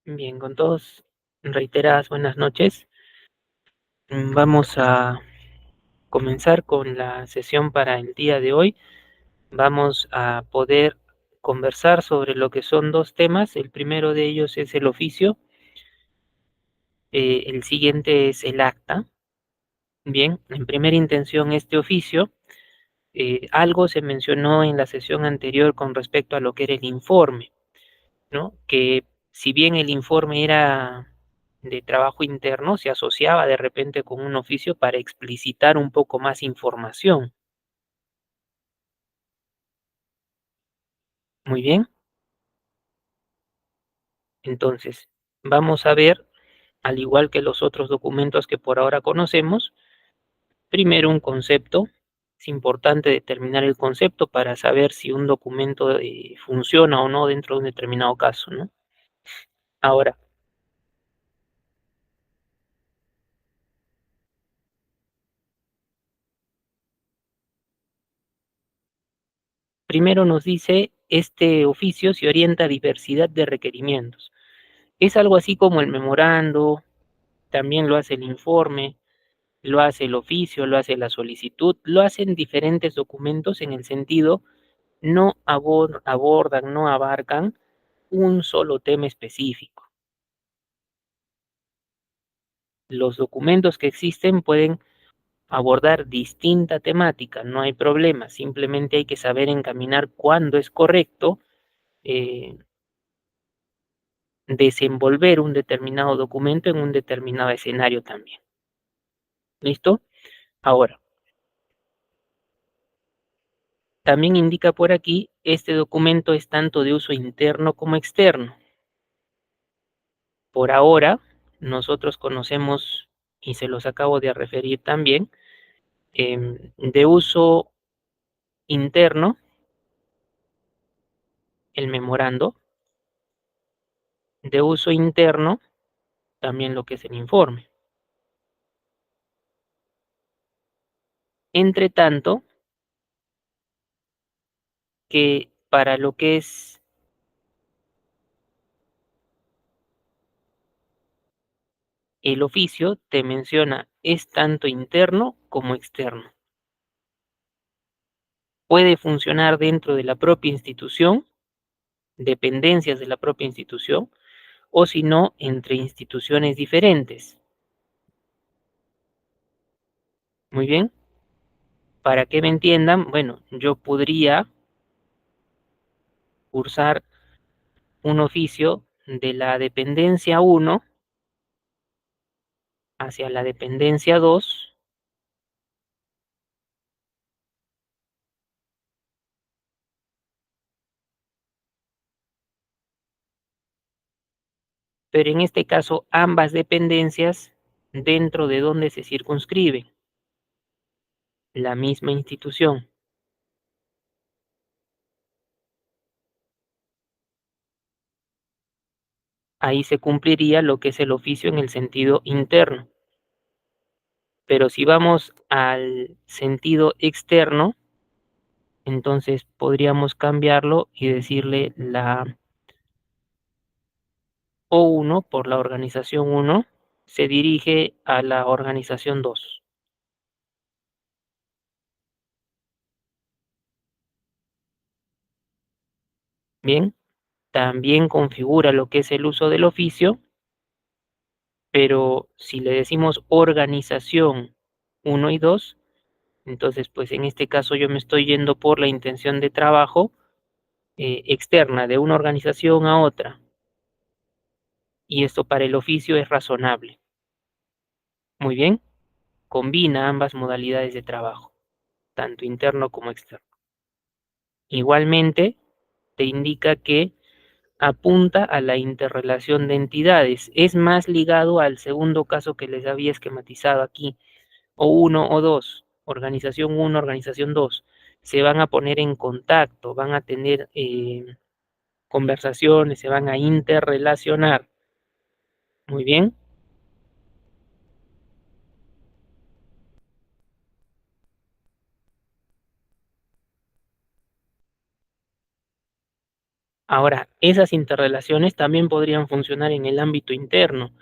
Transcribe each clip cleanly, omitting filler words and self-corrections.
Bien, con todos reiteradas buenas noches. Vamos a comenzar con la sesión para el día de hoy. Vamos a poder conversar sobre lo que son dos temas. El primero de ellos es el oficio, el siguiente es el acta. Bien, en primera intención, este oficio, algo se mencionó en la sesión anterior con respecto a lo que era el informe, ¿no? Que si bien el informe era de trabajo interno, se asociaba de repente con un oficio para explicitar un poco más información. Muy bien, entonces vamos a ver, al igual que los otros documentos que por ahora conocemos, primero un concepto. Es importante determinar el concepto para saber si un documento funciona o no dentro de un determinado caso, ¿no? Ahora, primero nos dice, este oficio se orienta a diversidad de requerimientos. Es algo así como el memorando, también lo hace el informe, lo hace el oficio, lo hace la solicitud, lo hacen diferentes documentos en el sentido, no abordan, no abarcan un solo tema específico. Los documentos que existen pueden abordar distinta temática, no hay problema, simplemente hay que saber encaminar cuándo es correcto eh, desenvolver un determinado documento en un determinado escenario también. ¿Listo? Ahora, también indica por aquí, este documento es tanto de uso interno como externo. Por ahora, nosotros conocemos, y se los acabo de referir también, de uso interno, el memorando, de uso interno, también lo que es el informe. Entre tanto, que para lo que es el oficio, te menciona, es tanto interno como externo. Puede funcionar dentro de la propia institución, dependencias de la propia institución, o si no, entre instituciones diferentes. Muy bien, para que me entiendan, bueno, yo podría cursar un oficio de la dependencia 1 hacia la dependencia 2, pero en este caso ambas dependencias dentro de donde se circunscribe la misma institución. Ahí se cumpliría lo que es el oficio en el sentido interno. Pero si vamos al sentido externo, entonces podríamos cambiarlo y decirle la O1 por la organización 1 se dirige a la organización 2. Bien, también configura lo que es el uso del oficio, pero si le decimos organización 1 y 2, entonces pues en este caso yo me estoy yendo por la intención de trabajo externa de una organización a otra, y esto para el oficio es razonable. Muy bien, combina ambas modalidades de trabajo, tanto interno como externo. Igualmente, te indica que apunta a la interrelación de entidades. Es más ligado al segundo caso que les había esquematizado aquí, o uno o dos, organización 1, organización 2. Se van a poner en contacto, van a tener conversaciones, se van a interrelacionar. Muy bien. Ahora, esas interrelaciones también podrían funcionar en el ámbito interno.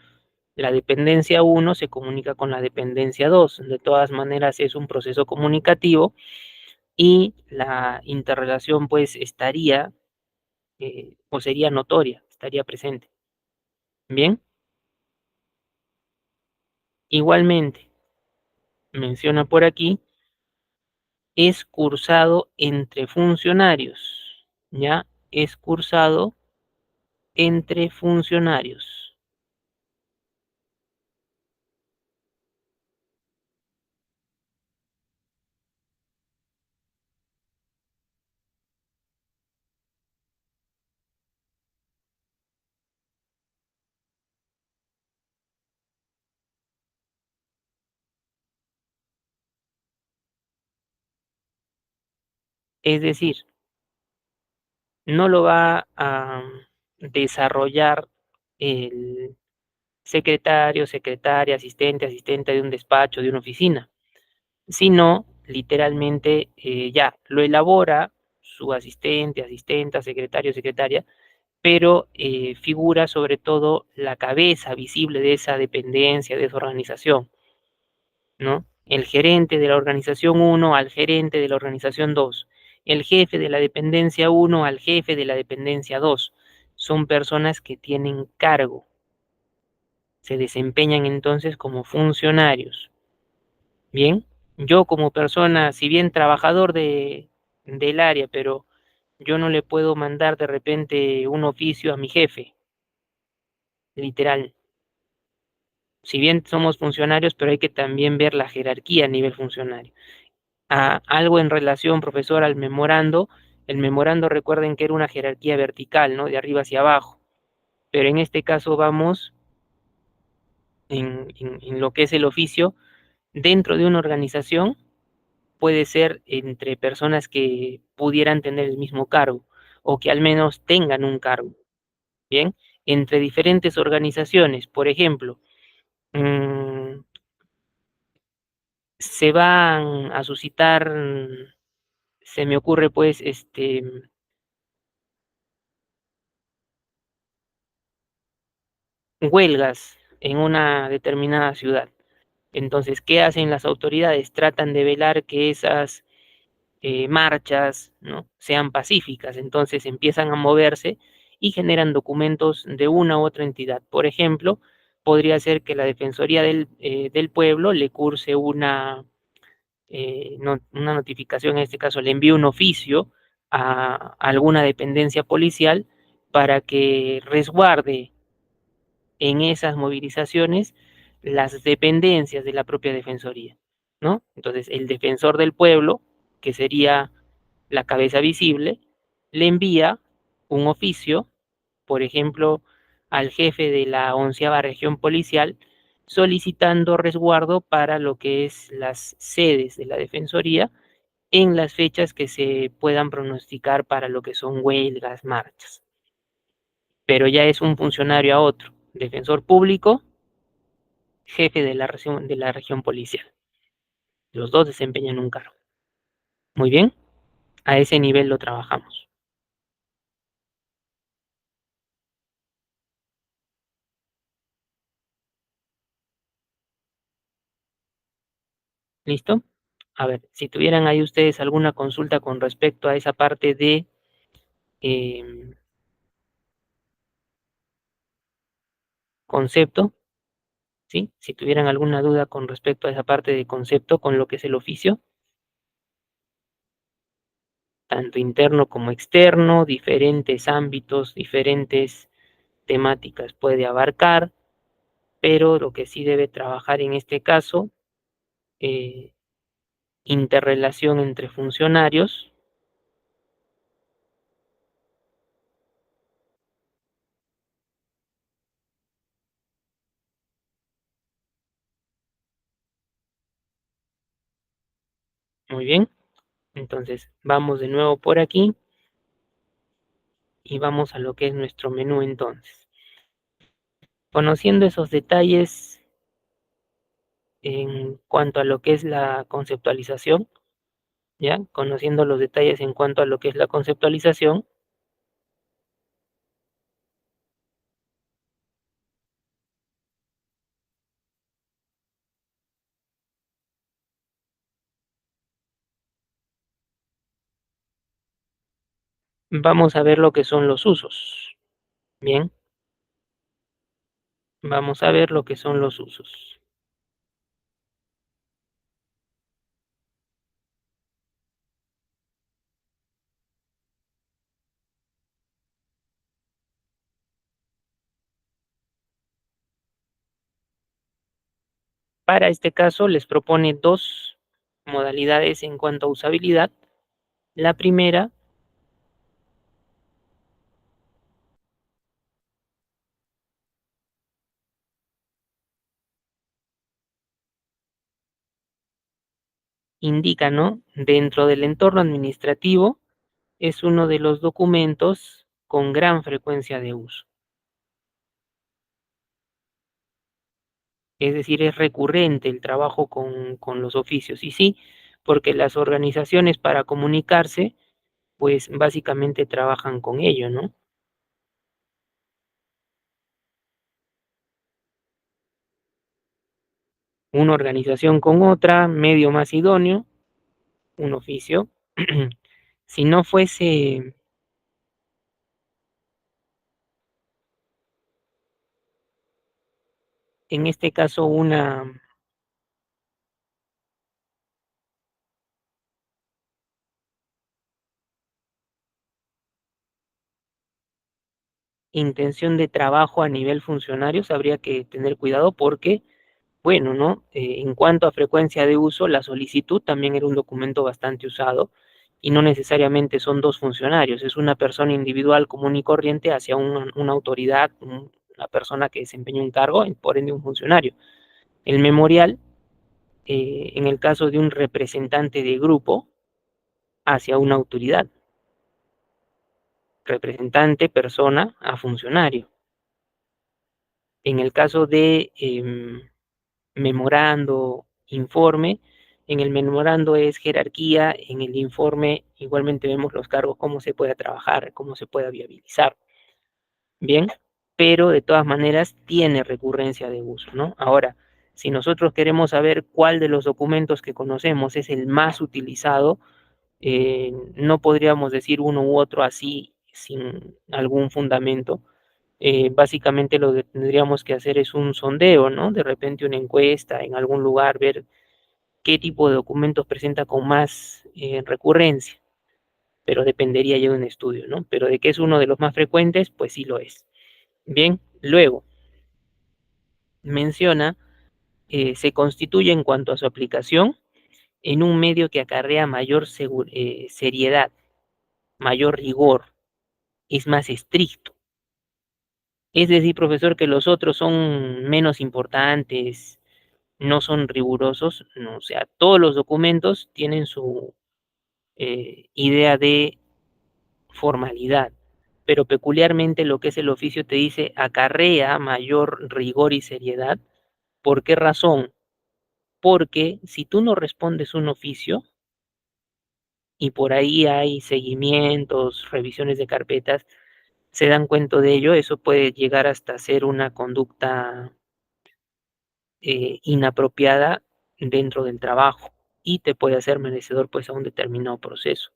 La dependencia uno se comunica con la dependencia 2. De todas maneras, es un proceso comunicativo y la interrelación pues estaría o sería notoria, estaría presente. Bien, igualmente, menciona por aquí, es cursado entre funcionarios, ¿ya? Es cursado entre funcionarios. Es decir, no lo va a desarrollar el secretario, secretaria, asistente, asistente de un despacho, de una oficina, sino literalmente ya lo elabora su asistente, asistenta, secretario, secretaria, pero figura sobre todo la cabeza visible de esa dependencia, de esa organización, ¿no? El gerente de la organización uno al gerente de la organización 2, el jefe de la dependencia uno al jefe de la dependencia 2. Son personas que tienen cargo, se desempeñan entonces como funcionarios. Bien, yo como persona, si bien trabajador del área, pero yo no le puedo mandar de repente un oficio a mi jefe, literal. Si bien somos funcionarios, pero hay que también ver la jerarquía a nivel funcionario. Algo en relación, profesor, al memorando. El memorando, recuerden que era una jerarquía vertical, ¿no? De arriba hacia abajo. Pero en este caso vamos en lo que es el oficio. Dentro de una organización puede ser entre personas que pudieran tener el mismo cargo o que al menos tengan un cargo, ¿bien? Entre diferentes organizaciones, por ejemplo, mm, se van a suscitar, se me ocurre pues, huelgas en una determinada ciudad. Entonces, ¿qué hacen las autoridades? Tratan de velar que esas marchas, ¿no? Sean pacíficas. Entonces empiezan a moverse y generan documentos de una u otra entidad. Por ejemplo, podría ser que la Defensoría del Pueblo le curse una notificación, en este caso le envíe un oficio a alguna dependencia policial para que resguarde en esas movilizaciones las dependencias de la propia Defensoría, ¿no? Entonces, el defensor del pueblo, que sería la cabeza visible, le envía un oficio, por ejemplo, al jefe de la 11ª región policial, solicitando resguardo para lo que es las sedes de la Defensoría en las fechas que se puedan pronosticar para lo que son huelgas, marchas. Pero ya es un funcionario a otro, defensor público, jefe de la región policial. Los dos desempeñan un cargo. Muy bien, a ese nivel lo trabajamos. ¿Listo? A ver, si tuvieran ahí ustedes alguna consulta con respecto a esa parte de eh, concepto, ¿sí? Si tuvieran alguna duda con respecto a esa parte de concepto con lo que es el oficio, tanto interno como externo, diferentes ámbitos, diferentes temáticas puede abarcar, pero lo que sí debe trabajar en este caso, eh, interrelación entre funcionarios, muy bien. Entonces, vamos de nuevo por aquí y vamos a lo que es nuestro menú entonces. Conociendo esos detalles en cuanto a lo que es la conceptualización, ¿ya? Conociendo los detalles en cuanto a lo que es la conceptualización, Vamos a ver lo que son los usos. Bien, vamos a ver lo que son los usos. Para este caso les propone dos modalidades en cuanto a usabilidad. La primera indica, ¿no? Dentro del entorno administrativo es uno de los documentos con gran frecuencia de uso. Es decir, es recurrente el trabajo con los oficios. Y sí, porque las organizaciones para comunicarse, pues básicamente trabajan con ello, ¿no? Una organización con otra, medio más idóneo, un oficio. Si no fuese, en este caso, una intención de trabajo a nivel funcionarios, habría que tener cuidado porque, bueno, ¿no? En cuanto a frecuencia de uso, la solicitud también era un documento bastante usado y no necesariamente son dos funcionarios, es una persona individual común y corriente hacia una autoridad, una persona que desempeña un cargo, y por ende un funcionario. El memorial, en el caso de un representante de grupo, hacia una autoridad, representante, persona, a funcionario. En el caso de memorando, informe, en el memorando es jerarquía, en el informe igualmente vemos los cargos, cómo se puede trabajar, cómo se puede viabilizar. Bien, pero de todas maneras tiene recurrencia de uso, ¿no? Ahora, si nosotros queremos saber cuál de los documentos que conocemos es el más utilizado, no podríamos decir uno u otro así sin algún fundamento. Básicamente lo que tendríamos que hacer es un sondeo, ¿no? De repente una encuesta en algún lugar, ver qué tipo de documentos presenta con más recurrencia, pero dependería ya de un estudio, ¿no? Pero de que es uno de los más frecuentes, pues sí lo es. Bien, luego menciona, se constituye en cuanto a su aplicación en un medio que acarrea mayor seriedad, mayor rigor, es más estricto. Es decir, profesor, que los otros son menos importantes, no son rigurosos, no, o sea, todos los documentos tienen su idea de formalidad, pero peculiarmente lo que es el oficio te dice acarrea mayor rigor y seriedad. ¿Por qué razón? Porque si tú no respondes un oficio y por ahí hay seguimientos, revisiones de carpetas, se dan cuenta de ello, eso puede llegar hasta ser una conducta inapropiada dentro del trabajo y te puede hacer merecedor pues a un determinado proceso.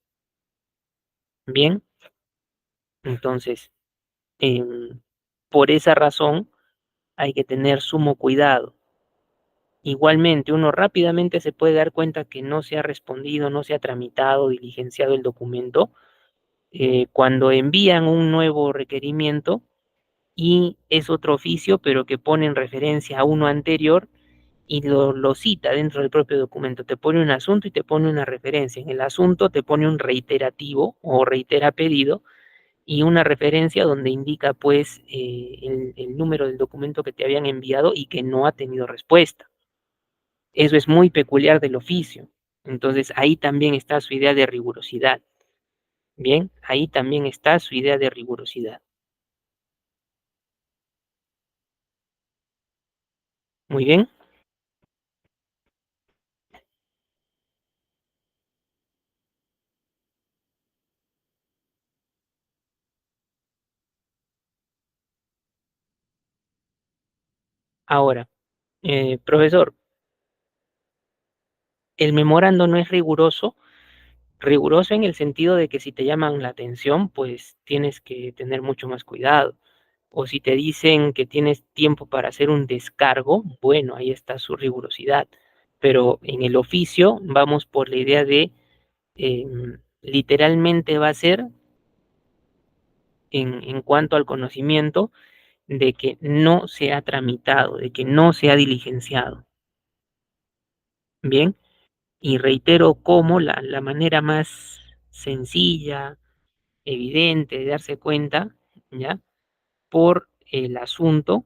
Bien, entonces, em, por esa razón hay que tener sumo cuidado. Igualmente, uno rápidamente se puede dar cuenta que no se ha respondido, no se ha tramitado, diligenciado el documento, cuando envían un nuevo requerimiento y es otro oficio, pero que pone en referencia a uno anterior y lo cita dentro del propio documento. Te pone un asunto y te pone una referencia. En el asunto te pone un reiterativo o reitera pedido y una referencia donde indica pues el número del documento que te habían enviado y que no ha tenido respuesta. Eso es muy peculiar del oficio. Entonces ahí también está su idea de rigurosidad. Bien, ahí también está su idea de rigurosidad. Muy bien. Ahora, profesor, el memorando no es riguroso Riguroso en el sentido de que si te llaman la atención, pues tienes que tener mucho más cuidado. O si te dicen que tienes tiempo para hacer un descargo, bueno, ahí está su rigurosidad. Pero en el oficio vamos por la idea de literalmente va a ser en cuanto al conocimiento de que no se ha tramitado, de que no se ha diligenciado. Bien, y reitero cómo la manera más sencilla, evidente de darse cuenta, ¿ya? Por el asunto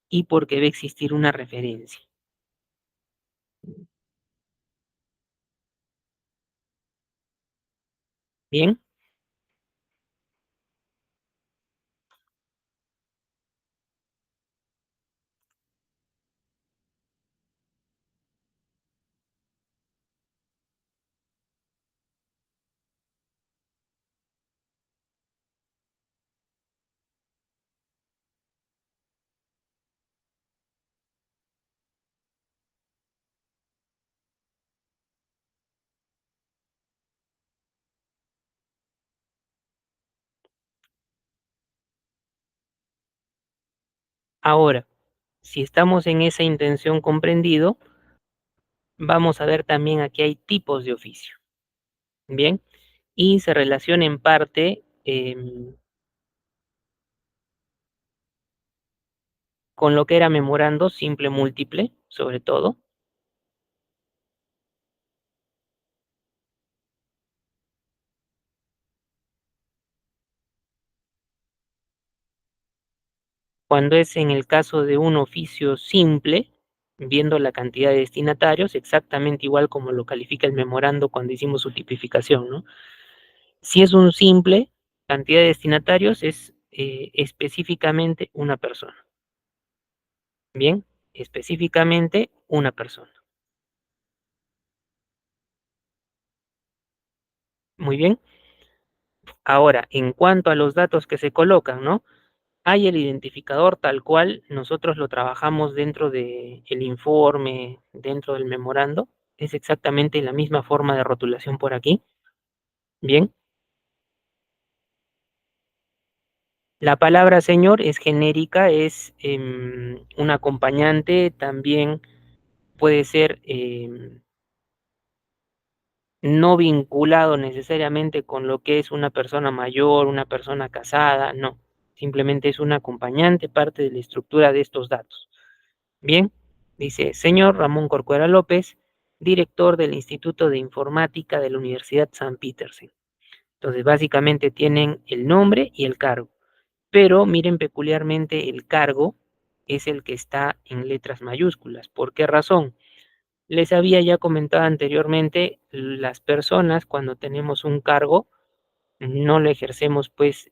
y porque debe existir una referencia. Bien, ahora, si estamos en esa intención comprendido, vamos a ver también aquí hay tipos de oficio. Bien, y se relaciona en parte con lo que era memorando simple múltiple, sobre todo, cuando es en el caso de un oficio simple, viendo la cantidad de destinatarios, exactamente igual como lo califica el memorando cuando hicimos su tipificación, ¿no? Si es un simple, cantidad de destinatarios es específicamente una persona. Bien, específicamente una persona. Muy bien. Ahora, en cuanto a los datos que se colocan, ¿no? Hay el identificador tal cual nosotros lo trabajamos dentro del informe, dentro del memorando. Es exactamente la misma forma de rotulación por aquí. Bien, la palabra señor es genérica, es un acompañante, también puede ser no vinculado necesariamente con lo que es una persona mayor, una persona casada, no. Simplemente es un acompañante, parte de la estructura de estos datos. Bien, dice, señor Ramón Corcuera López, director del Instituto de Informática de la Universidad San Petersen. Entonces, básicamente tienen el nombre y el cargo, pero miren peculiarmente el cargo es el que está en letras mayúsculas. ¿Por qué razón? Les había ya comentado anteriormente, las personas cuando tenemos un cargo no lo ejercemos pues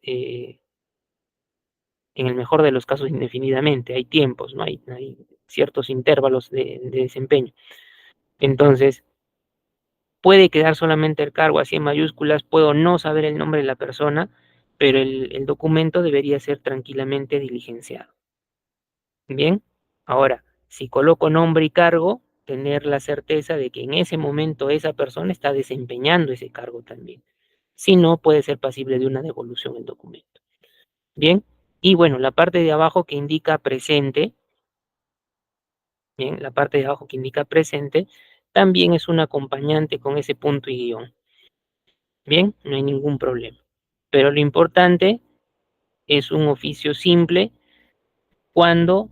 en el mejor de los casos indefinidamente, hay tiempos, ¿no? Hay ciertos intervalos de desempeño. Entonces, puede quedar solamente el cargo así en mayúsculas, puedo no saber el nombre de la persona, pero el documento debería ser tranquilamente diligenciado. Bien, ahora, si coloco nombre y cargo, tener la certeza de que en ese momento esa persona está desempeñando ese cargo también. Si no, puede ser pasible de una devolución el documento. Bien, y bueno, la parte de abajo que indica presente, bien, la parte de abajo que indica presente, también es un acompañante con ese punto y guión. Bien, no hay ningún problema. Pero lo importante es un oficio simple cuando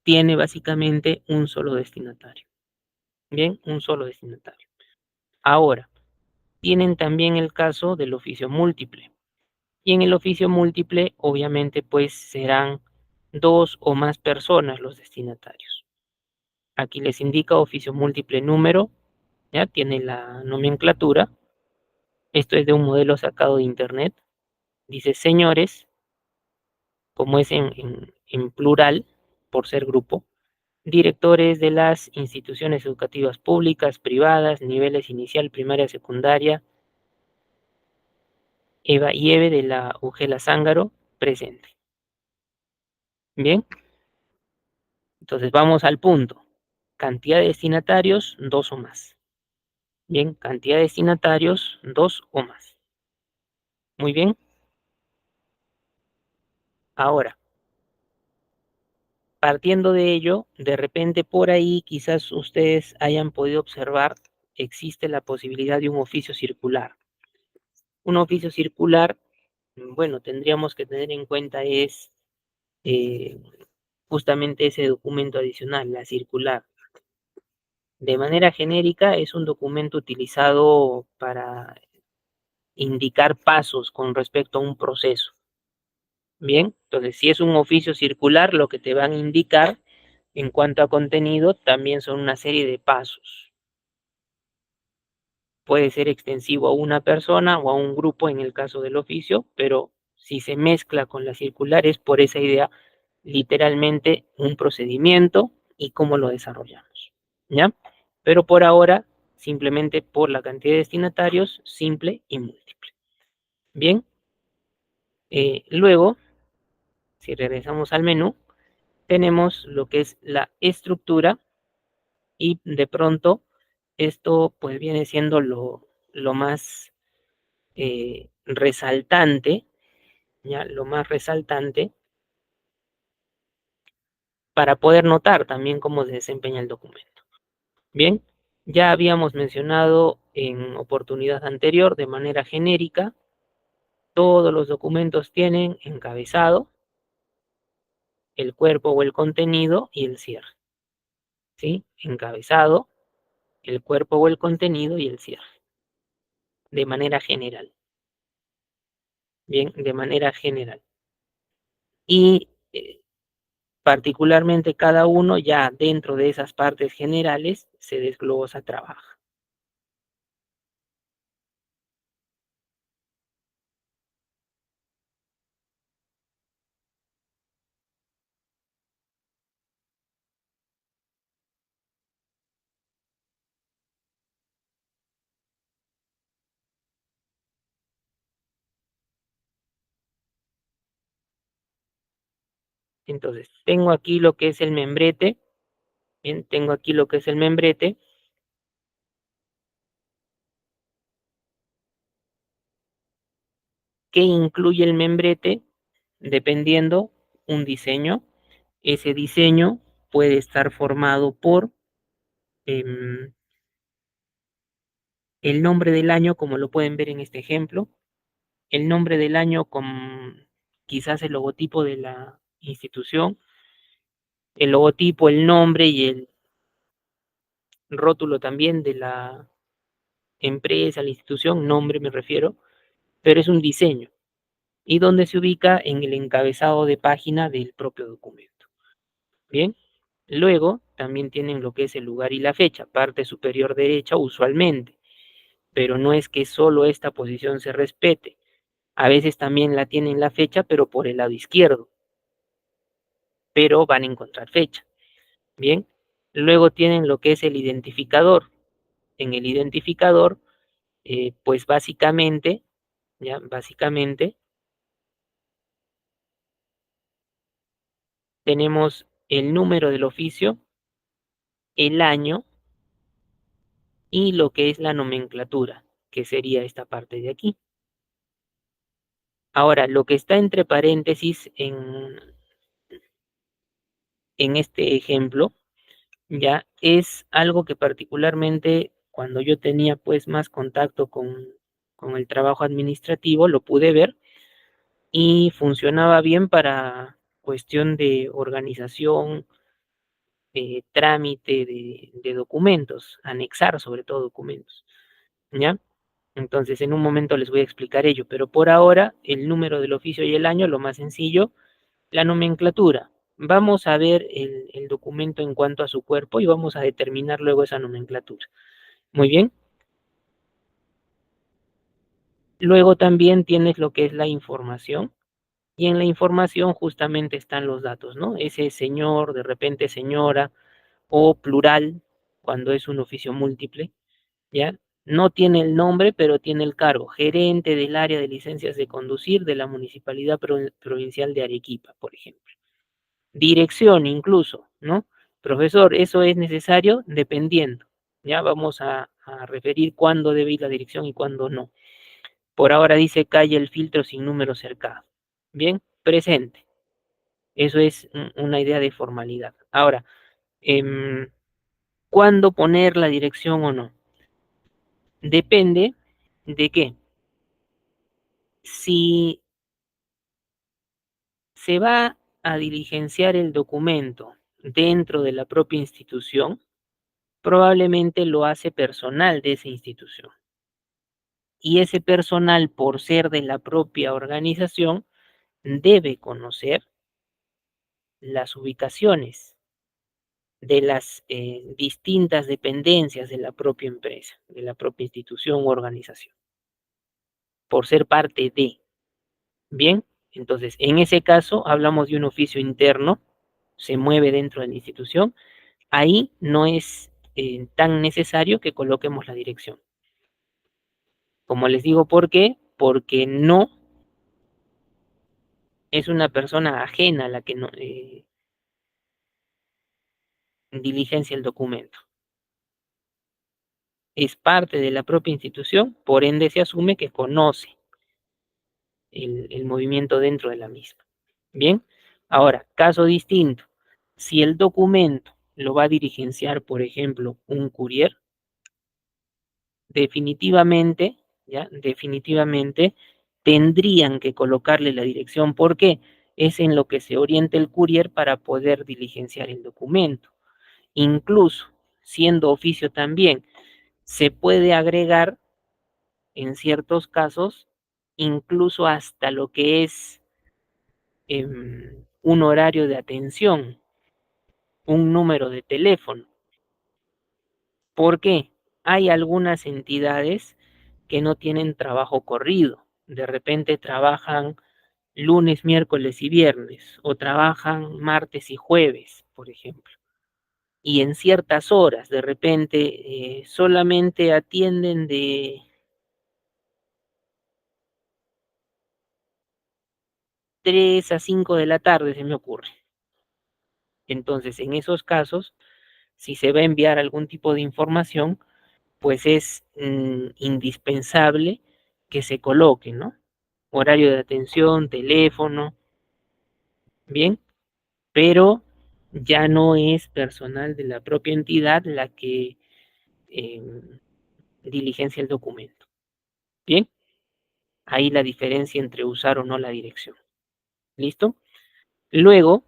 tiene básicamente un solo destinatario. Bien, un solo destinatario. Ahora, tienen también el caso del oficio múltiple. Y en el oficio múltiple, obviamente, pues serán dos o más personas los destinatarios. Aquí les indica oficio múltiple número, ya tiene la nomenclatura. Esto es de un modelo sacado de internet. Dice señores, como es en plural, por ser grupo, directores de las instituciones educativas públicas, privadas, niveles inicial, primaria, secundaria, Eva y Eve de la Ugela Zángaro, presente. Bien, entonces vamos al punto. Cantidad de destinatarios, dos o más. Bien, cantidad de destinatarios, 2 o más. Muy bien. Ahora, partiendo de ello, de repente por ahí quizás ustedes hayan podido observar, existe la posibilidad de un oficio circular. Un oficio circular, bueno, tendríamos que tener en cuenta es eh, justamente ese documento adicional, la circular. De manera genérica, es un documento utilizado para indicar pasos con respecto a un proceso. Bien, entonces si es un oficio circular, lo que te van a indicar en cuanto a contenido también son una serie de pasos. Puede ser extensivo a una persona o a un grupo en el caso del oficio, pero si se mezcla con la circular es por esa idea, literalmente un procedimiento y cómo lo desarrollamos. ¿Ya? Pero por ahora, simplemente por la cantidad de destinatarios, simple y múltiple. Bien, luego, si regresamos al menú, tenemos lo que es la estructura y de pronto esto pues viene siendo lo más resaltante, ya lo más resaltante para poder notar también cómo se desempeña el documento. Bien, ya habíamos mencionado en oportunidad anterior de manera genérica, todos los documentos tienen encabezado, el cuerpo o el contenido y el cierre. ¿Sí? Encabezado, el cuerpo o el contenido y el cierre, de manera general. Bien, de manera general. Y particularmente cada uno ya dentro de esas partes generales se desglosa, trabaja. Entonces, tengo aquí lo que es el membrete, bien, tengo aquí lo que es el membrete, que incluye el membrete dependiendo un diseño. Ese diseño puede estar formado por em, el nombre del año, como lo pueden ver en este ejemplo, el nombre del año con quizás el logotipo de la institución, el logotipo, el nombre y el rótulo también de la empresa, la institución, nombre me refiero, pero es un diseño y donde se ubica en el encabezado de página del propio documento. Bien, luego también tienen lo que es el lugar y la fecha, parte superior derecha usualmente, pero no es que solo esta posición se respete. A veces también la tienen la fecha, pero por el lado izquierdo, pero van a encontrar fecha. Bien, luego tienen lo que es el identificador. En el identificador, pues básicamente, ya, básicamente tenemos el número del oficio, el año y lo que es la nomenclatura, que sería esta parte de aquí. Ahora, lo que está entre paréntesis en este ejemplo, ya es algo que particularmente cuando yo tenía pues más contacto con el trabajo administrativo, lo pude ver y funcionaba bien para cuestión de organización, trámite de documentos, anexar sobre todo documentos, ¿ya? Entonces, en un momento les voy a explicar ello, pero por ahora, el número del oficio y el año, lo más sencillo, la nomenclatura. Vamos a ver el documento en cuanto a su cuerpo y vamos a determinar luego esa nomenclatura. Muy bien. Luego también tienes lo que es la información y en la información justamente están los datos, ¿no? Ese señor, de repente señora o plural, cuando es un oficio múltiple, ¿ya? No tiene el nombre, pero tiene el cargo, gerente del área de licencias de conducir de la Municipalidad Provincial de Arequipa, por ejemplo. Dirección incluso, ¿no? Profesor, eso es necesario dependiendo. Ya vamos a a referir cuándo debe ir la dirección y cuándo no. Por ahora dice calle el filtro sin número cercado. Bien, presente. Eso es una idea de formalidad. Ahora, ¿cuándo poner la dirección o no? Depende de qué. Si se va a diligenciar el documento dentro de la propia institución, probablemente lo hace personal de esa institución. Y ese personal, por ser de la propia organización, debe conocer las ubicaciones de las distintas dependencias de la propia empresa, de la propia institución u organización, por ser parte de. Bien, entonces, en ese caso hablamos de un oficio interno, se mueve dentro de la institución, ahí no es tan necesario que coloquemos la dirección. Como les digo, ¿por qué? Porque no es una persona ajena a la que no, diligencia el documento. Es parte de la propia institución, por ende se asume que conoce el movimiento dentro de la misma. Bien, ahora, caso distinto. Si el documento lo va a diligenciar, por ejemplo, un courier, definitivamente, ya, definitivamente tendrían que colocarle la dirección. ¿Por qué? Es en lo que se orienta el courier para poder diligenciar el documento. Incluso, siendo oficio también, se puede agregar en ciertos casos, incluso hasta lo que es un horario de atención, un número de teléfono. ¿Por qué? Hay algunas entidades que no tienen trabajo corrido. De repente trabajan lunes, miércoles y viernes, o trabajan martes y jueves, por ejemplo. Y en ciertas horas, de repente, solamente atienden de 3 a 5 de la tarde, se me ocurre. Entonces, en esos casos, si se va a enviar algún tipo de información, pues es indispensable que se coloque, ¿no? Horario de atención, teléfono, bien, pero ya no es personal de la propia entidad la que eh, diligencia el documento. Bien, ahí la diferencia entre usar o no la dirección. ¿Listo? Luego,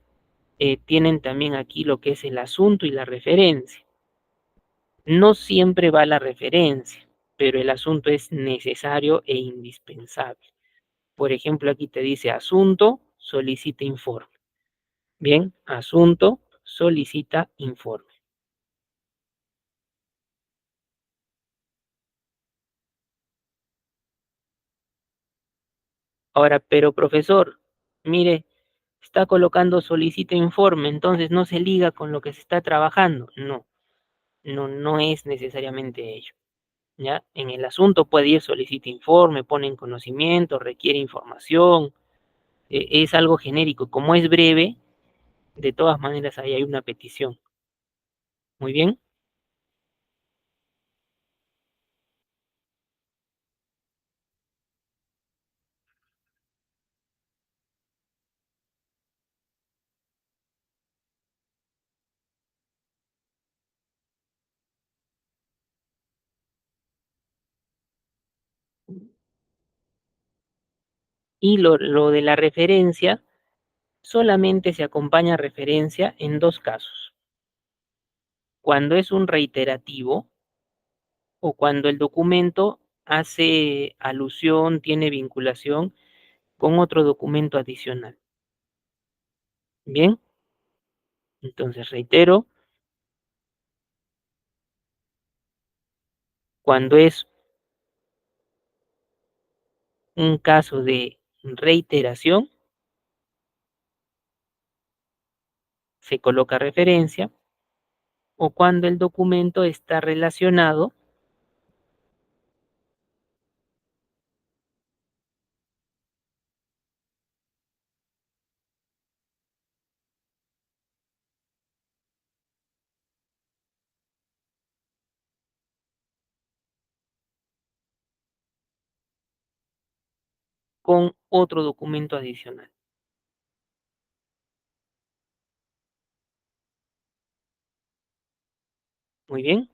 tienen también aquí lo que es el asunto y la referencia. No siempre va la referencia, pero el asunto es necesario e indispensable. Por ejemplo, aquí te dice asunto, solicita informe. Bien, asunto, solicita informe. Ahora, pero profesor, mire, está colocando solicita informe, entonces no se liga con lo que se está trabajando. No, no es necesariamente ello. ¿Ya? En el asunto puede ir solicita informe, pone en conocimiento, requiere información, es algo genérico. Como es breve, de todas maneras ahí hay una petición. Muy bien. Y lo de la referencia, solamente se acompaña referencia en dos casos. Cuando es un reiterativo o cuando el documento hace alusión, tiene vinculación con otro documento adicional. Bien, entonces reitero, cuando es un caso de reiteración, se coloca referencia, o cuando el documento está relacionado con otro documento adicional. Muy bien.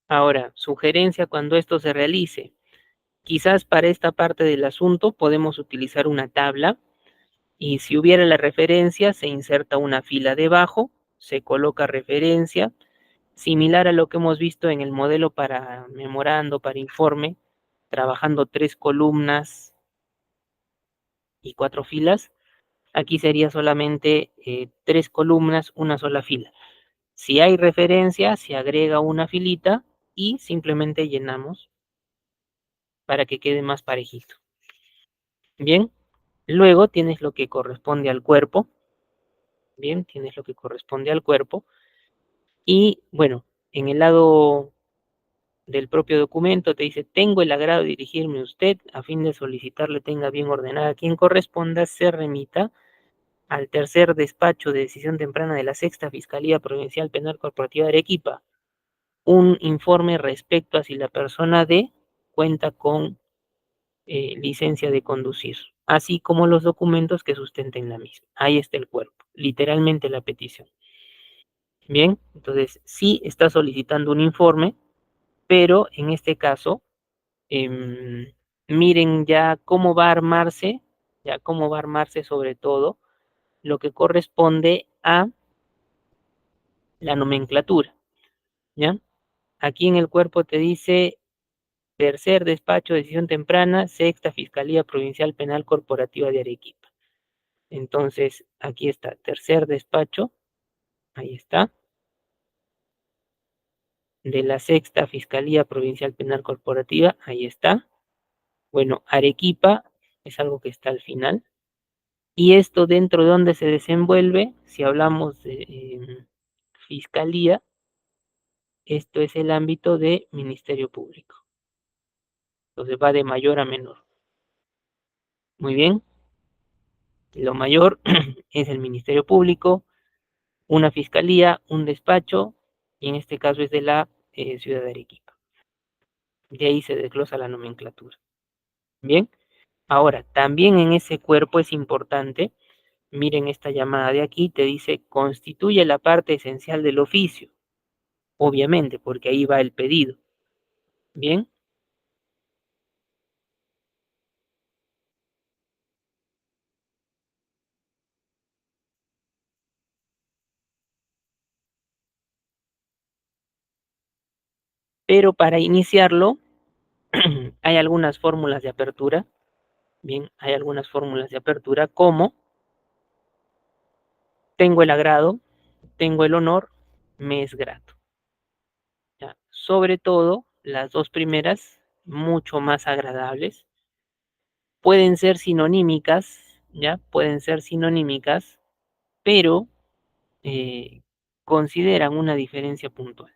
Ahora, sugerencia cuando esto se realice. Quizás para esta parte del asunto podemos utilizar una tabla y si hubiera la referencia, se inserta una fila debajo, se coloca referencia, similar a lo que hemos visto en el modelo para memorando, para informe, trabajando 3 columnas y 4 filas. Aquí sería solamente 3 columnas, una sola fila. Si hay referencia, se agrega una filita y simplemente llenamos para que quede más parejito. Bien, luego tienes lo que corresponde al cuerpo. Bien, tienes lo que corresponde al cuerpo. Y bueno, en el lado del propio documento te dice, tengo el agrado de dirigirme a usted a fin de solicitarle tenga bien ordenada a quien corresponda, se remita al tercer despacho de decisión temprana de la Sexta Fiscalía Provincial Penal Corporativa de Arequipa un informe respecto a si la persona D cuenta con licencia de conducir, así como los documentos que sustenten la misma. Ahí está el cuerpo, literalmente la petición. Bien, entonces sí está solicitando un informe, pero en este caso, miren ya cómo va a armarse sobre todo lo que corresponde a la nomenclatura, ¿ya? Aquí en el cuerpo te dice tercer despacho de decisión temprana, sexta Fiscalía Provincial Penal Corporativa de Arequipa. Entonces, aquí está, tercer despacho, ahí está, de la sexta Fiscalía Provincial Penal Corporativa, ahí está. Bueno, Arequipa es algo que está al final. Y esto dentro de donde se desenvuelve, si hablamos de Fiscalía, esto es el ámbito de Ministerio Público. Entonces va de mayor a menor. Muy bien, lo mayor es el Ministerio Público, una fiscalía, un despacho, y en este caso es de la ciudad de Arequipa. De ahí se desglosa la nomenclatura. Bien, ahora también en ese cuerpo es importante, miren esta llamada de aquí, te dice constituye la parte esencial del oficio, obviamente, porque ahí va el pedido. Bien, pero para iniciarlo hay algunas fórmulas de apertura. Bien, hay algunas fórmulas de apertura como tengo el agrado, tengo el honor, me es grato. ¿Ya? Sobre todo, las dos primeras, mucho más agradables, pueden ser sinonímicas, ¿ya? Pueden ser sinonímicas, pero eh, consideran una diferencia puntual,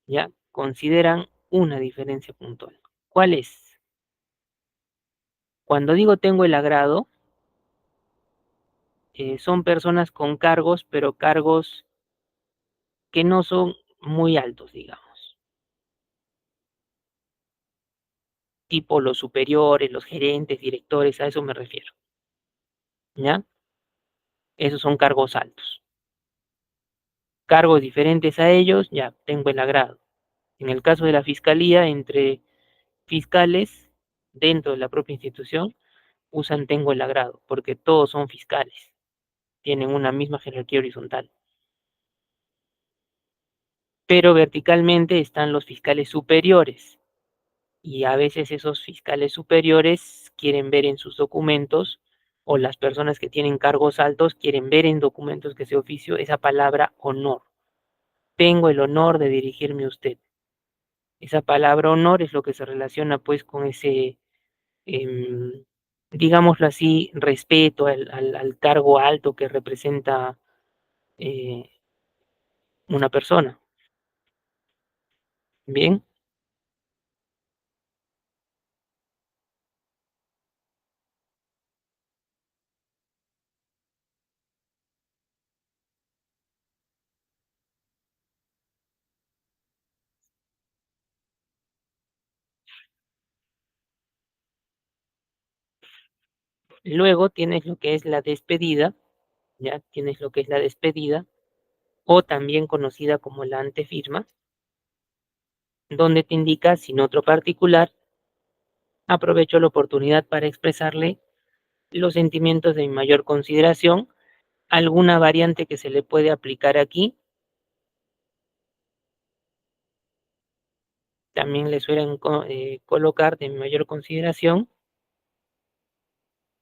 ¿ya? Consideran una diferencia puntual. ¿Cuál es? Cuando digo tengo el agrado, son personas con cargos, pero cargos que no son muy altos, digamos, tipo los superiores, los gerentes, directores, a eso me refiero, ¿ya? Esos son cargos altos. Cargos diferentes a ellos, ya tengo el agrado. En el caso de la fiscalía, entre fiscales dentro de la propia institución, usan tengo el agrado, porque todos son fiscales, tienen una misma jerarquía horizontal. Pero verticalmente están los fiscales superiores, y a veces esos fiscales superiores quieren ver en sus documentos, o las personas que tienen cargos altos quieren ver en documentos que se oficio esa palabra honor. Tengo el honor de dirigirme a usted. Esa palabra honor es lo que se relaciona pues con ese digámoslo así, respeto al cargo alto que representa eh, una persona. Bien, luego tienes lo que es la despedida, ya tienes lo que es la despedida, o también conocida como la antefirma, donde te indica, sin otro particular, aprovecho la oportunidad para expresarle los sentimientos de mi mayor consideración, alguna variante que se le puede aplicar aquí, también le suelen colocar de mi mayor consideración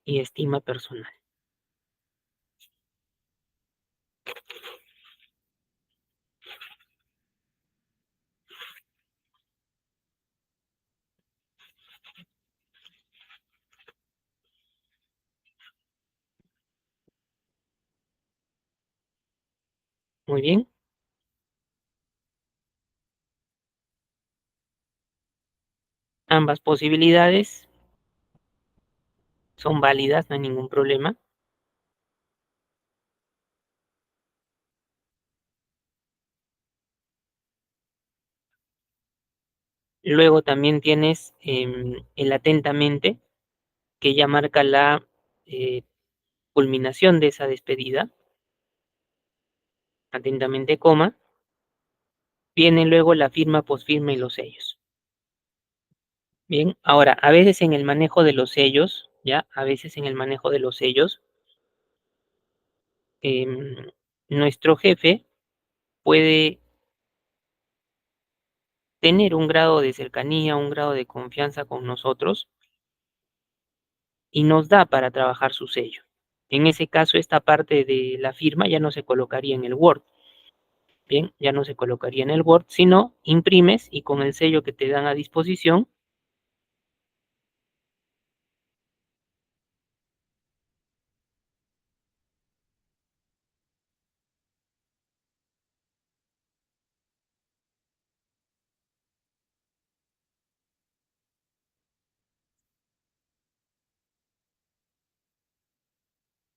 y estima personal. Muy bien, ambas posibilidades son válidas, no hay ningún problema. Luego también tienes el atentamente, que ya marca la eh, culminación de esa despedida, atentamente coma, viene luego la firma, posfirma y los sellos. Bien, ahora, a veces en el manejo de los sellos, ya, a veces en el manejo de los sellos, em, nuestro jefe puede tener un grado de cercanía, un grado de confianza con nosotros y nos da para trabajar su sello. En ese caso, esta parte de la firma ya no se colocaría en el Word, bien, ya no se colocaría en el Word, sino imprimes y con el sello que te dan a disposición,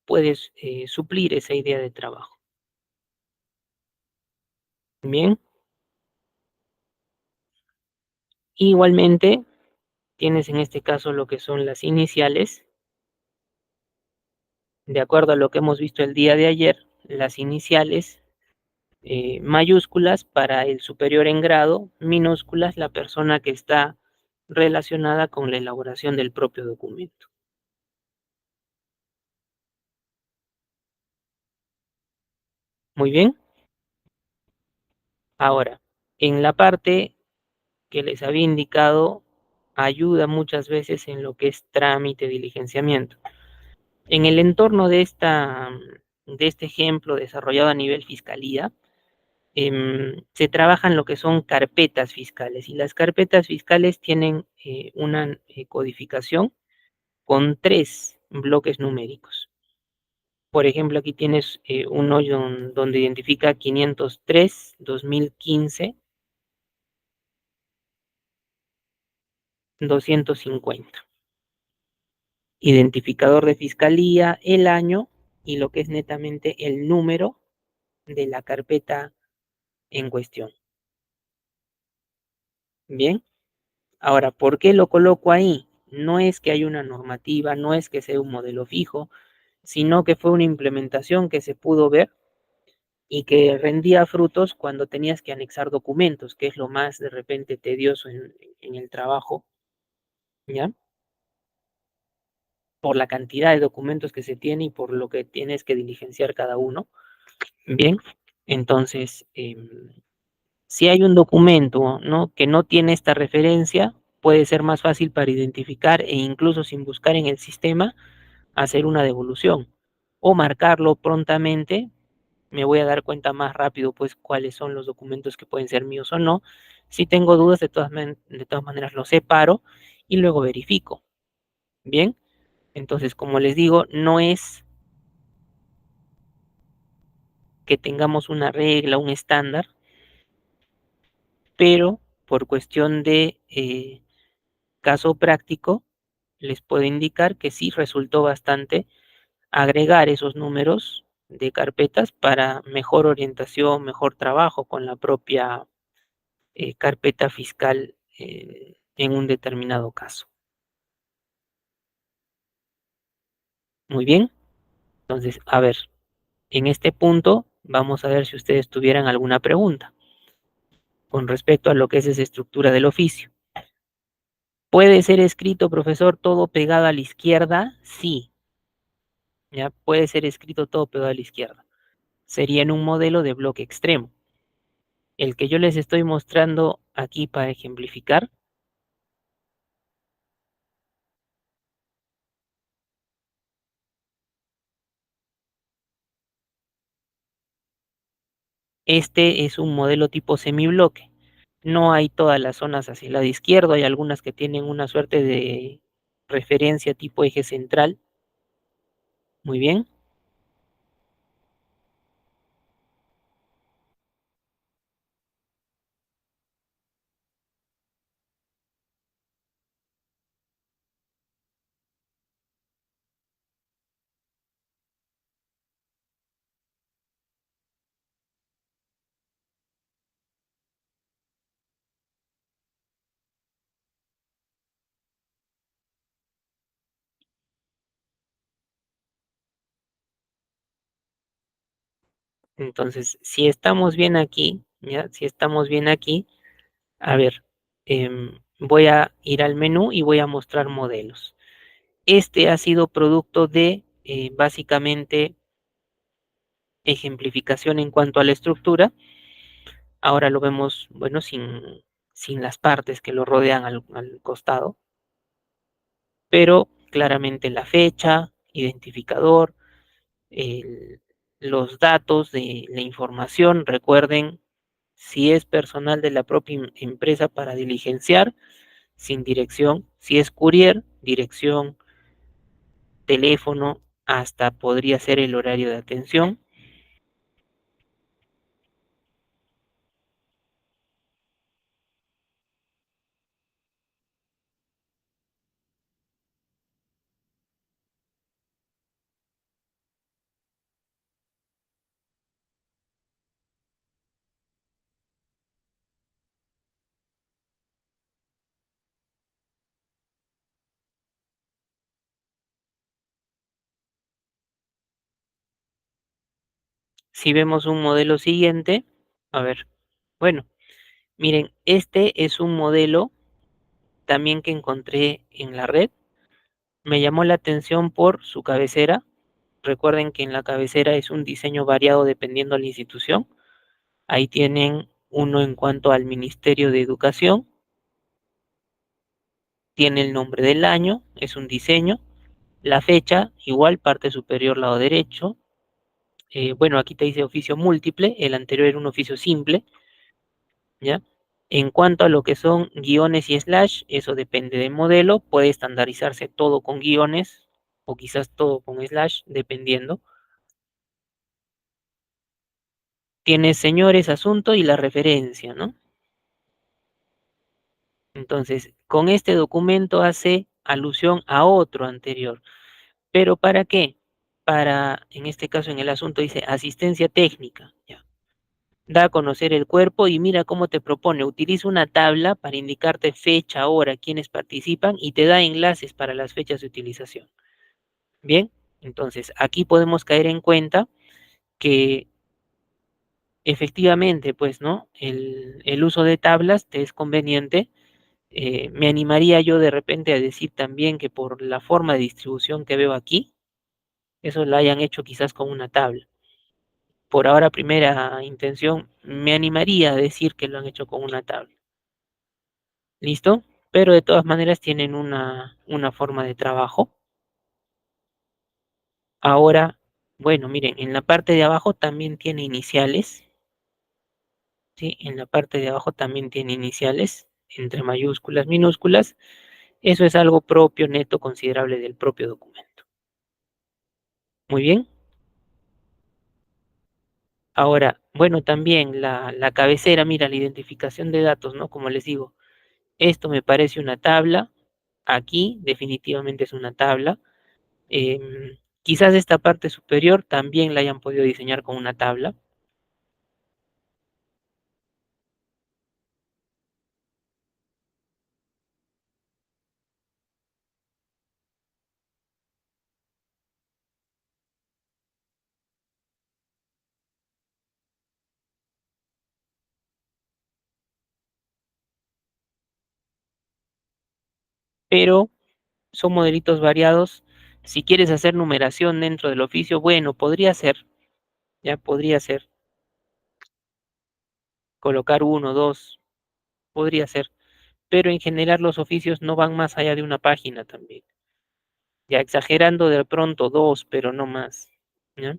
puedes suplir esa idea de trabajo. Bien, igualmente tienes en este caso lo que son las iniciales. De acuerdo a lo que hemos visto el día de ayer, las iniciales mayúsculas para el superior en grado, minúsculas la persona que está relacionada con la elaboración del propio documento. Muy bien. Ahora, en la parte que les había indicado, ayuda muchas veces en lo que es trámite, diligenciamiento. En el entorno de este ejemplo desarrollado a nivel fiscalía, se trabajan lo que son carpetas fiscales y las carpetas fiscales tienen una codificación con 3 bloques numéricos. Por ejemplo, aquí tienes un hoyo donde identifica 503, 2015, 250. Identificador de fiscalía, el año y lo que es netamente el número de la carpeta en cuestión. Bien, ahora, ¿por qué lo coloco ahí? No es que haya una normativa, no es que sea un modelo fijo, sino que fue una implementación que se pudo ver y que rendía frutos cuando tenías que anexar documentos, que es lo más de repente tedioso en el trabajo, ¿ya? Por la cantidad de documentos que se tiene y por lo que tienes que diligenciar cada uno. Bien, entonces, si hay un documento, ¿no?, que no tiene esta referencia, puede ser más fácil para identificar e incluso sin buscar en el sistema, hacer una devolución o marcarlo prontamente. Me voy a dar cuenta más rápido, pues, cuáles son los documentos que pueden ser míos o no. Si tengo dudas, de todas maneras los separo y luego verifico. Bien, Entonces, como les digo, no es que tengamos una regla, un estándar, pero por cuestión de caso práctico, les puedo indicar que sí resultó bastante agregar esos números de carpetas para mejor orientación, mejor trabajo con la propia carpeta fiscal en un determinado caso. Muy bien, entonces, a ver, en este punto vamos a ver si ustedes tuvieran alguna pregunta con respecto a lo que es esa estructura del oficio. ¿Puede ser escrito, profesor, todo pegado a la izquierda? Sí, ya puede ser escrito todo pegado a la izquierda. Sería en un modelo de bloque extremo. El que yo les estoy mostrando aquí para ejemplificar, este es un modelo tipo semibloque. No hay todas las zonas hacia el lado izquierdo, hay algunas que tienen una suerte de referencia tipo eje central. Muy bien. Entonces, si estamos bien aquí, ¿ya? Si estamos bien aquí, a ver, voy a ir al menú y voy a mostrar modelos. Este ha sido producto de, básicamente, ejemplificación en cuanto a la estructura. Ahora lo vemos, bueno, sin las partes que lo rodean al costado, pero claramente la fecha, identificador, el- los datos de la información. Recuerden, si es personal de la propia empresa para diligenciar, sin dirección; si es courier, dirección, teléfono, hasta podría ser el horario de atención. Si vemos un modelo siguiente, a ver, bueno, miren, este es un modelo también que encontré en la red. Me llamó la atención por su cabecera. Recuerden que en la cabecera es un diseño variado dependiendo de la institución. Ahí tienen uno en cuanto al Ministerio de Educación, tiene el nombre del año, es un diseño, la fecha, igual, parte superior lado derecho. Bueno, aquí te dice oficio múltiple, el anterior era un oficio simple, ¿ya? En cuanto a lo que son guiones y slash, eso depende del modelo, puede estandarizarse todo con guiones o quizás todo con slash, dependiendo. Tiene señores, asunto y la referencia, ¿no? Entonces, con este documento hace alusión a otro anterior. ¿Pero para qué? Para, en este caso en el asunto dice asistencia técnica. Ya. Da a conocer el cuerpo y mira cómo te propone. Utiliza una tabla para indicarte fecha, hora, quiénes participan y te da enlaces para las fechas de utilización. Bien, entonces aquí podemos caer en cuenta que efectivamente, pues, ¿no? El uso de tablas te es conveniente. Me animaría yo de repente a decir también que por la forma de distribución que veo aquí, eso lo hayan hecho quizás con una tabla. Por ahora, primera intención, me animaría a decir que lo han hecho con una tabla. ¿Listo? Pero de todas maneras tienen una forma de trabajo. Ahora, bueno, miren, en la parte de abajo también tiene iniciales, ¿sí? En la parte de abajo también tiene iniciales, entre mayúsculas, minúsculas, Eso es algo propio, neto, considerable del propio documento. Muy bien. Ahora, bueno, también la cabecera, mira, la identificación de datos, ¿no? Como les digo, esto me parece una tabla, aquí definitivamente es una tabla. Quizás esta parte superior también la hayan podido diseñar con una tabla. Pero son modelitos variados. Si quieres hacer numeración dentro del oficio, bueno, podría ser, ya podría ser, colocar uno, dos, podría ser, pero en general los oficios no van más allá de una página también. Ya exagerando de pronto dos, pero no más. ¿Ya?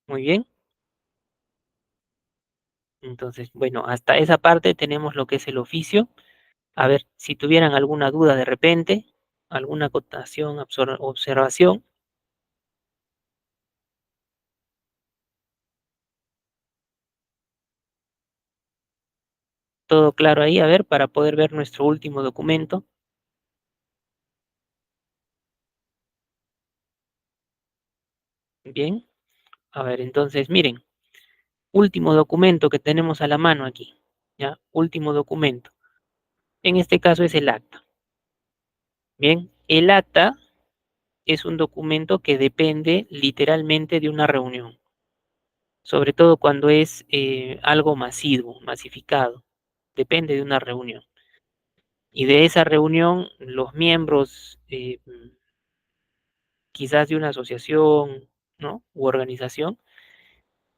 Muy bien. Entonces, bueno, hasta esa parte tenemos lo que es el oficio. A ver, si tuvieran alguna duda de repente, alguna acotación, observación, todo claro ahí, a ver, para poder ver nuestro último documento. Bien, a ver, entonces, miren, último documento que tenemos a la mano aquí, ¿ya? Último documento. En este caso es el acta. Bien, el acta es un documento que depende literalmente de una reunión, sobre todo cuando es algo masivo, masificado, depende de una reunión. Y de esa reunión, los miembros, quizás de una asociación, ¿no? U organización,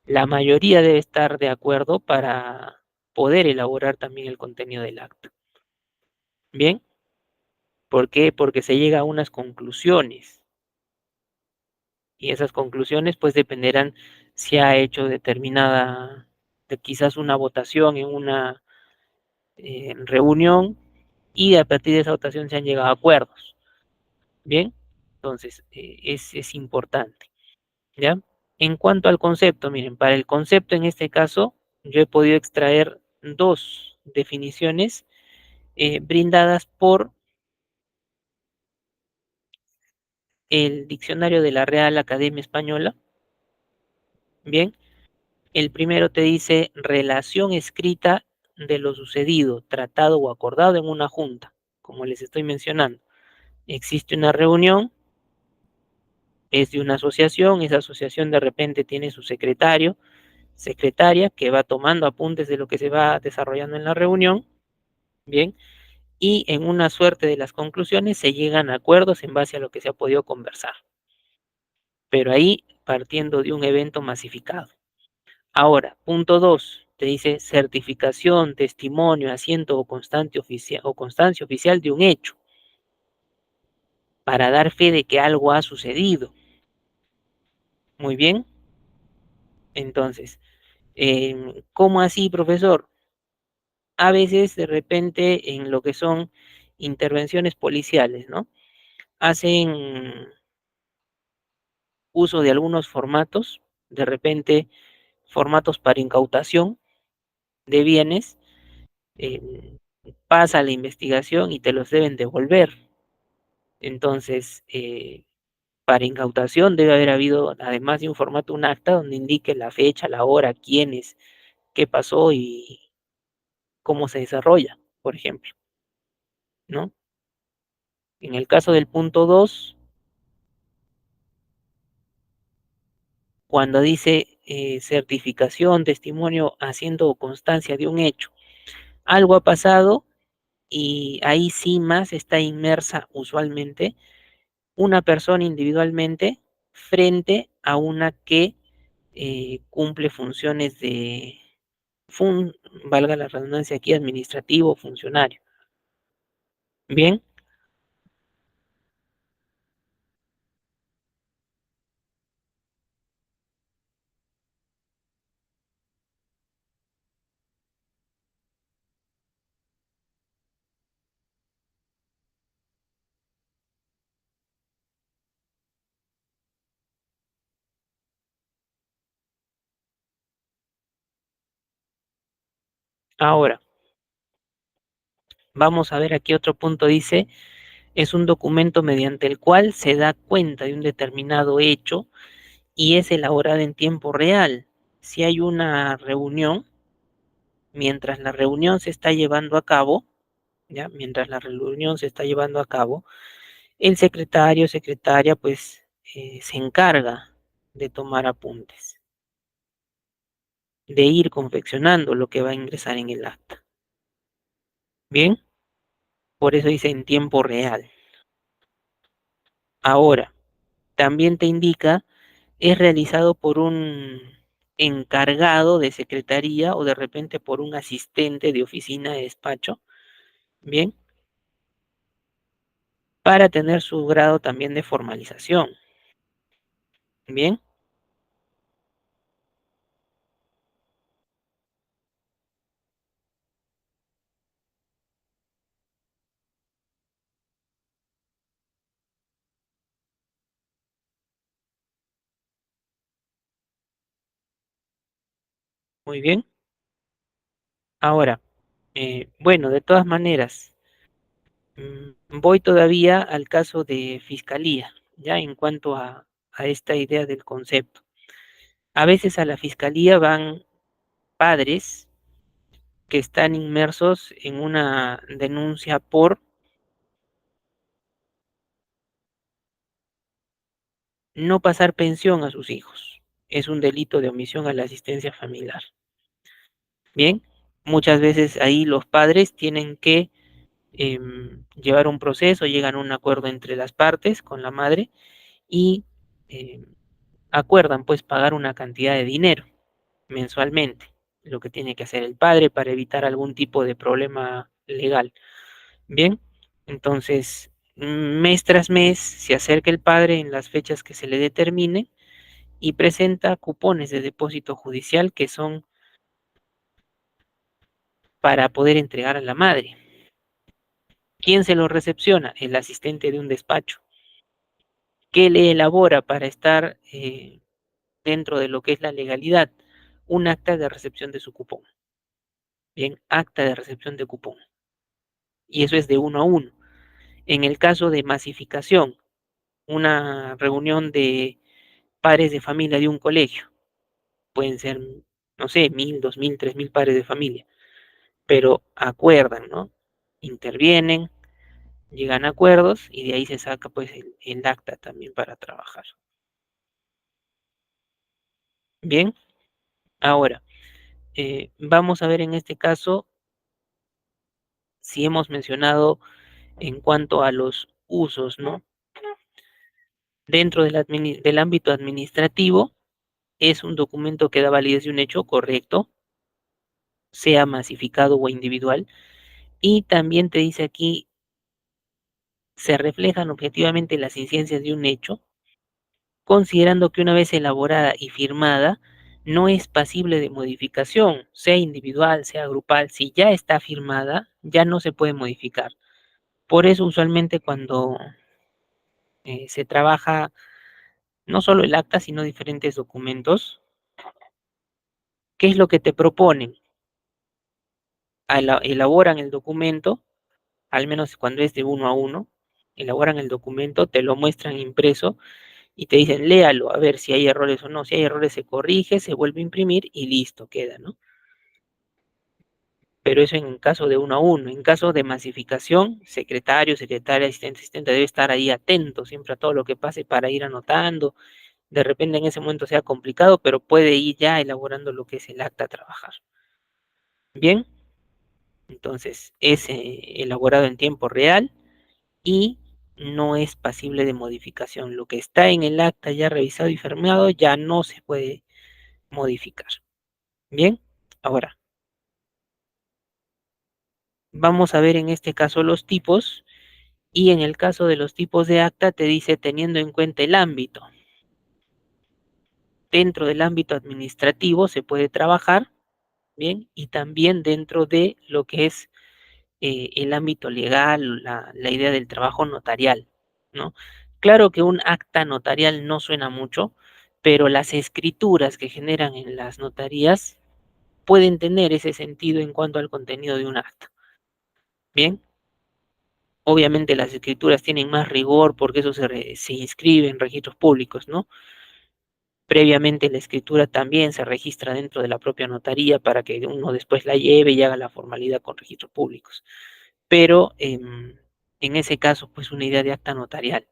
la mayoría debe estar de acuerdo para poder elaborar también el contenido del acta. Bien, ¿por qué? Porque se llega a unas conclusiones y esas conclusiones pues dependerán si ha hecho determinada, quizás una votación en una reunión y a partir de esa votación se han llegado a acuerdos. Bien, entonces es importante. ¿Ya? En cuanto al concepto, miren, para el concepto en este caso, yo he podido extraer dos definiciones brindadas por el diccionario de la Real Academia Española. Bien, el primero te dice relación escrita de lo sucedido, tratado o acordado en una junta, como les estoy mencionando. Existe una reunión, es de una asociación, esa asociación de repente tiene su secretario, secretaria, que va tomando apuntes de lo que se va desarrollando en la reunión, bien, y en una suerte de las conclusiones se llegan a acuerdos en base a lo que se ha podido conversar, pero ahí partiendo de un evento masificado. Ahora, punto 2, te dice certificación, testimonio, asiento o constancia oficial de un hecho para dar fe de que algo ha sucedido. Muy bien, entonces, ¿cómo así, profesor? A veces, de repente, en lo que son intervenciones policiales, ¿no? Hacen uso de algunos formatos, de repente formatos para incautación de bienes, eh, pasa la investigación y te los deben devolver. Entonces, para incautación debe haber habido, además de un formato, un acta donde indique la fecha, la hora, quiénes, qué pasó y cómo se desarrolla, por ejemplo, ¿no? En el caso del punto 2, cuando dice certificación, testimonio, haciendo constancia de un hecho, algo ha pasado y ahí sí más está inmersa usualmente una persona individualmente frente a una que cumple funciones de, valga la redundancia aquí, administrativo o funcionario. Bien, ahora vamos a ver aquí otro punto, dice, es un documento mediante el cual se da cuenta de un determinado hecho y es elaborado en tiempo real. Si hay una reunión, mientras la reunión se está llevando a cabo, ¿ya? Mientras la reunión se está llevando a cabo, el secretario o secretaria pues se encarga de tomar apuntes, de ir confeccionando lo que va a ingresar en el acta. Bien, por eso dice en tiempo real. Ahora, también te indica, es realizado por un encargado de secretaría o de repente por un asistente de oficina de despacho, bien, para tener su grado también de formalización, bien, muy bien. Ahora, bueno, de todas maneras, voy todavía al caso de fiscalía, ya en cuanto a esta idea del concepto. A veces a la fiscalía van padres que están inmersos en una denuncia por no pasar pensión a sus hijos. Es un delito de omisión a la asistencia familiar. Bien, muchas veces ahí los padres tienen que llevar un proceso, llegan a un acuerdo entre las partes con la madre y em, acuerdan pues pagar una cantidad de dinero mensualmente, lo que tiene que hacer el padre para evitar algún tipo de problema legal. Bien, entonces mes tras mes se acerca el padre en las fechas que se le determine y presenta cupones de depósito judicial que son para poder entregar a la madre. ¿Quién se los recepciona? El asistente de un despacho. ¿Qué le elabora para estar dentro de lo que es la legalidad? Un acta de recepción de su cupón. Bien, acta de recepción de cupón. Y eso es de uno a uno. En el caso de masificación, una reunión de padres de familia de un colegio, pueden ser, no sé, 1000, 2000, 3000 padres de familia, pero acuerdan, ¿no? Intervienen, llegan a acuerdos y de ahí se saca pues el acta también para trabajar. Bien, ahora vamos a ver en este caso si hemos mencionado en cuanto a los usos, ¿no? Dentro del ámbito administrativo, es un documento que da validez de un hecho correcto, sea masificado o individual, y también te dice aquí, se reflejan objetivamente las incidencias de un hecho, considerando que una vez elaborada y firmada, no es pasible de modificación, sea individual, sea grupal, si ya está firmada, ya no se puede modificar. Por eso usualmente cuando se trabaja no solo el acta, sino diferentes documentos, ¿qué es lo que te proponen? Elaboran el documento, al menos cuando es de uno a uno, elaboran el documento, te lo muestran impreso y te dicen, léalo, a ver si hay errores o no. Si hay errores se corrige, se vuelve a imprimir y listo, queda, ¿no? Pero eso en caso de uno a uno. En caso de masificación, secretario, secretaria, asistente, asistente debe estar ahí atento siempre a todo lo que pase para ir anotando. De repente en ese momento sea complicado, pero puede ir ya elaborando lo que es el acta a trabajar. Bien, entonces es elaborado en tiempo real y no es pasible de modificación. Lo que está en el acta ya revisado y firmado ya no se puede modificar. Bien, ahora vamos a ver en este caso los tipos y en el caso de los tipos de acta te dice teniendo en cuenta el ámbito. Dentro del ámbito administrativo se puede trabajar, bien, y también dentro de lo que es el ámbito legal, la idea del trabajo notarial, ¿no? Claro que un acta notarial no suena mucho, pero las escrituras que generan en las notarías pueden tener ese sentido en cuanto al contenido de un acta. Bien, obviamente las escrituras tienen más rigor porque eso se inscribe en registros públicos, ¿no? Previamente la escritura también se registra dentro de la propia notaría para que uno después la lleve y haga la formalidad con registros públicos. Pero en ese caso, pues una idea de acta notarial.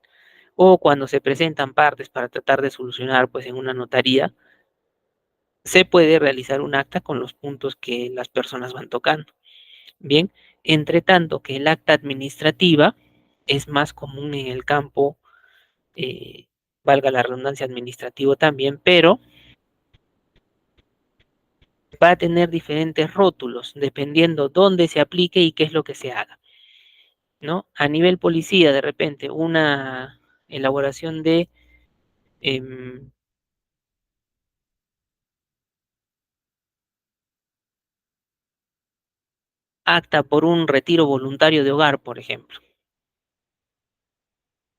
O cuando se presentan partes para tratar de solucionar, pues en una notaría, se puede realizar un acta con los puntos que las personas van tocando. Bien, entre tanto que el acta administrativa es más común en el campo, eh, valga la redundancia, administrativo también, pero va a tener diferentes rótulos dependiendo dónde se aplique y qué es lo que se haga, ¿no? A nivel policía, de repente, una elaboración de em, acta por un retiro voluntario de hogar, por ejemplo.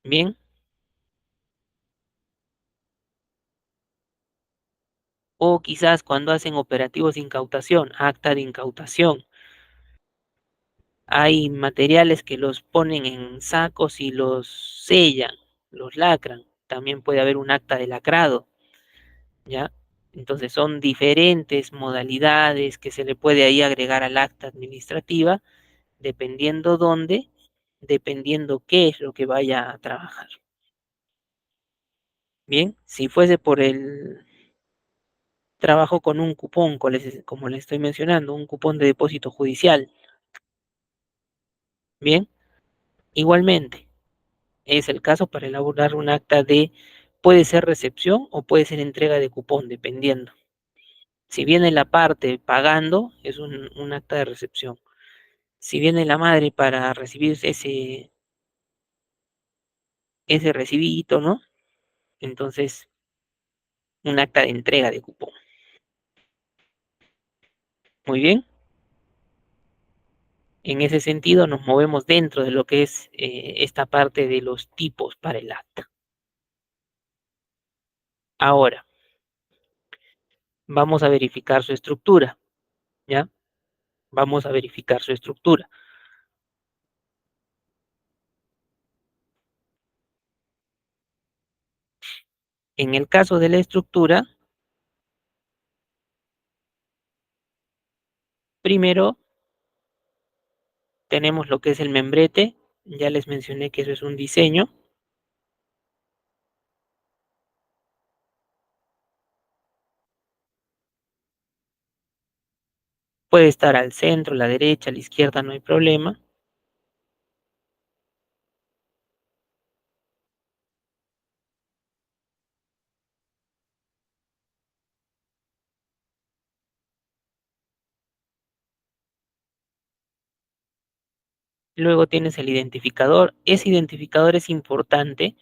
Bien, o quizás cuando hacen operativos de incautación, acta de incautación. Hay materiales que los ponen en sacos y los sellan, los lacran. También puede haber un acta de lacrado, ¿ya? Entonces son diferentes modalidades que se le puede ahí agregar al acta administrativa, dependiendo dónde, dependiendo qué es lo que vaya a trabajar. Bien, si fuese por el trabajo con un cupón, como les estoy mencionando, un cupón de depósito judicial, bien, igualmente es el caso para elaborar un acta de, puede ser recepción o puede ser entrega de cupón, dependiendo. Si viene la parte pagando, es un acta de recepción. Si viene la madre para recibir ese recibito, ¿no? Entonces, un acta de entrega de cupón. Muy bien. En ese sentido, nos movemos dentro de lo que es esta parte de los tipos para el acta. Ahora, vamos a verificar su estructura, ¿ya? Vamos a verificar su estructura. En el caso de la estructura, primero tenemos lo que es el membrete. Ya les mencioné que eso es un diseño. Puede estar al centro, a la derecha, a la izquierda, no hay problema. Luego tienes el identificador. Ese identificador es importante,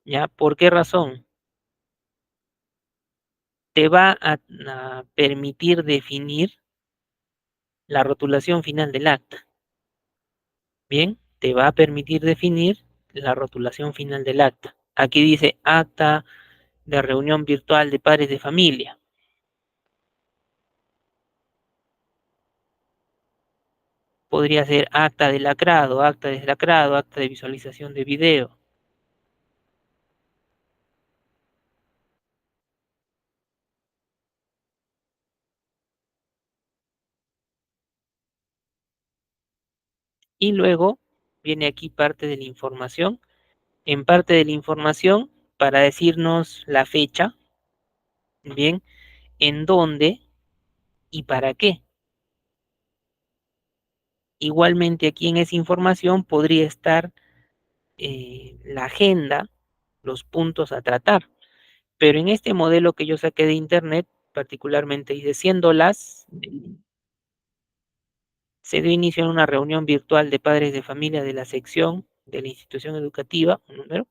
¿ya? ¿Por qué razón? Te va a permitir definir la rotulación final del acta. Bien, te va a permitir definir la rotulación final del acta. Aquí dice acta de reunión virtual de padres de familia. Podría ser acta de lacrado, acta de deslacrado, acta de visualización de video. Y luego viene aquí parte de la información. En parte de la información, para decirnos la fecha, bien, en dónde y para qué. Igualmente aquí en esa información podría estar la agenda, los puntos a tratar. Pero en este modelo que yo saqué de internet, particularmente dice, siendo se dio inicio a una reunión virtual de padres de familia de la sección de la institución educativa, un número,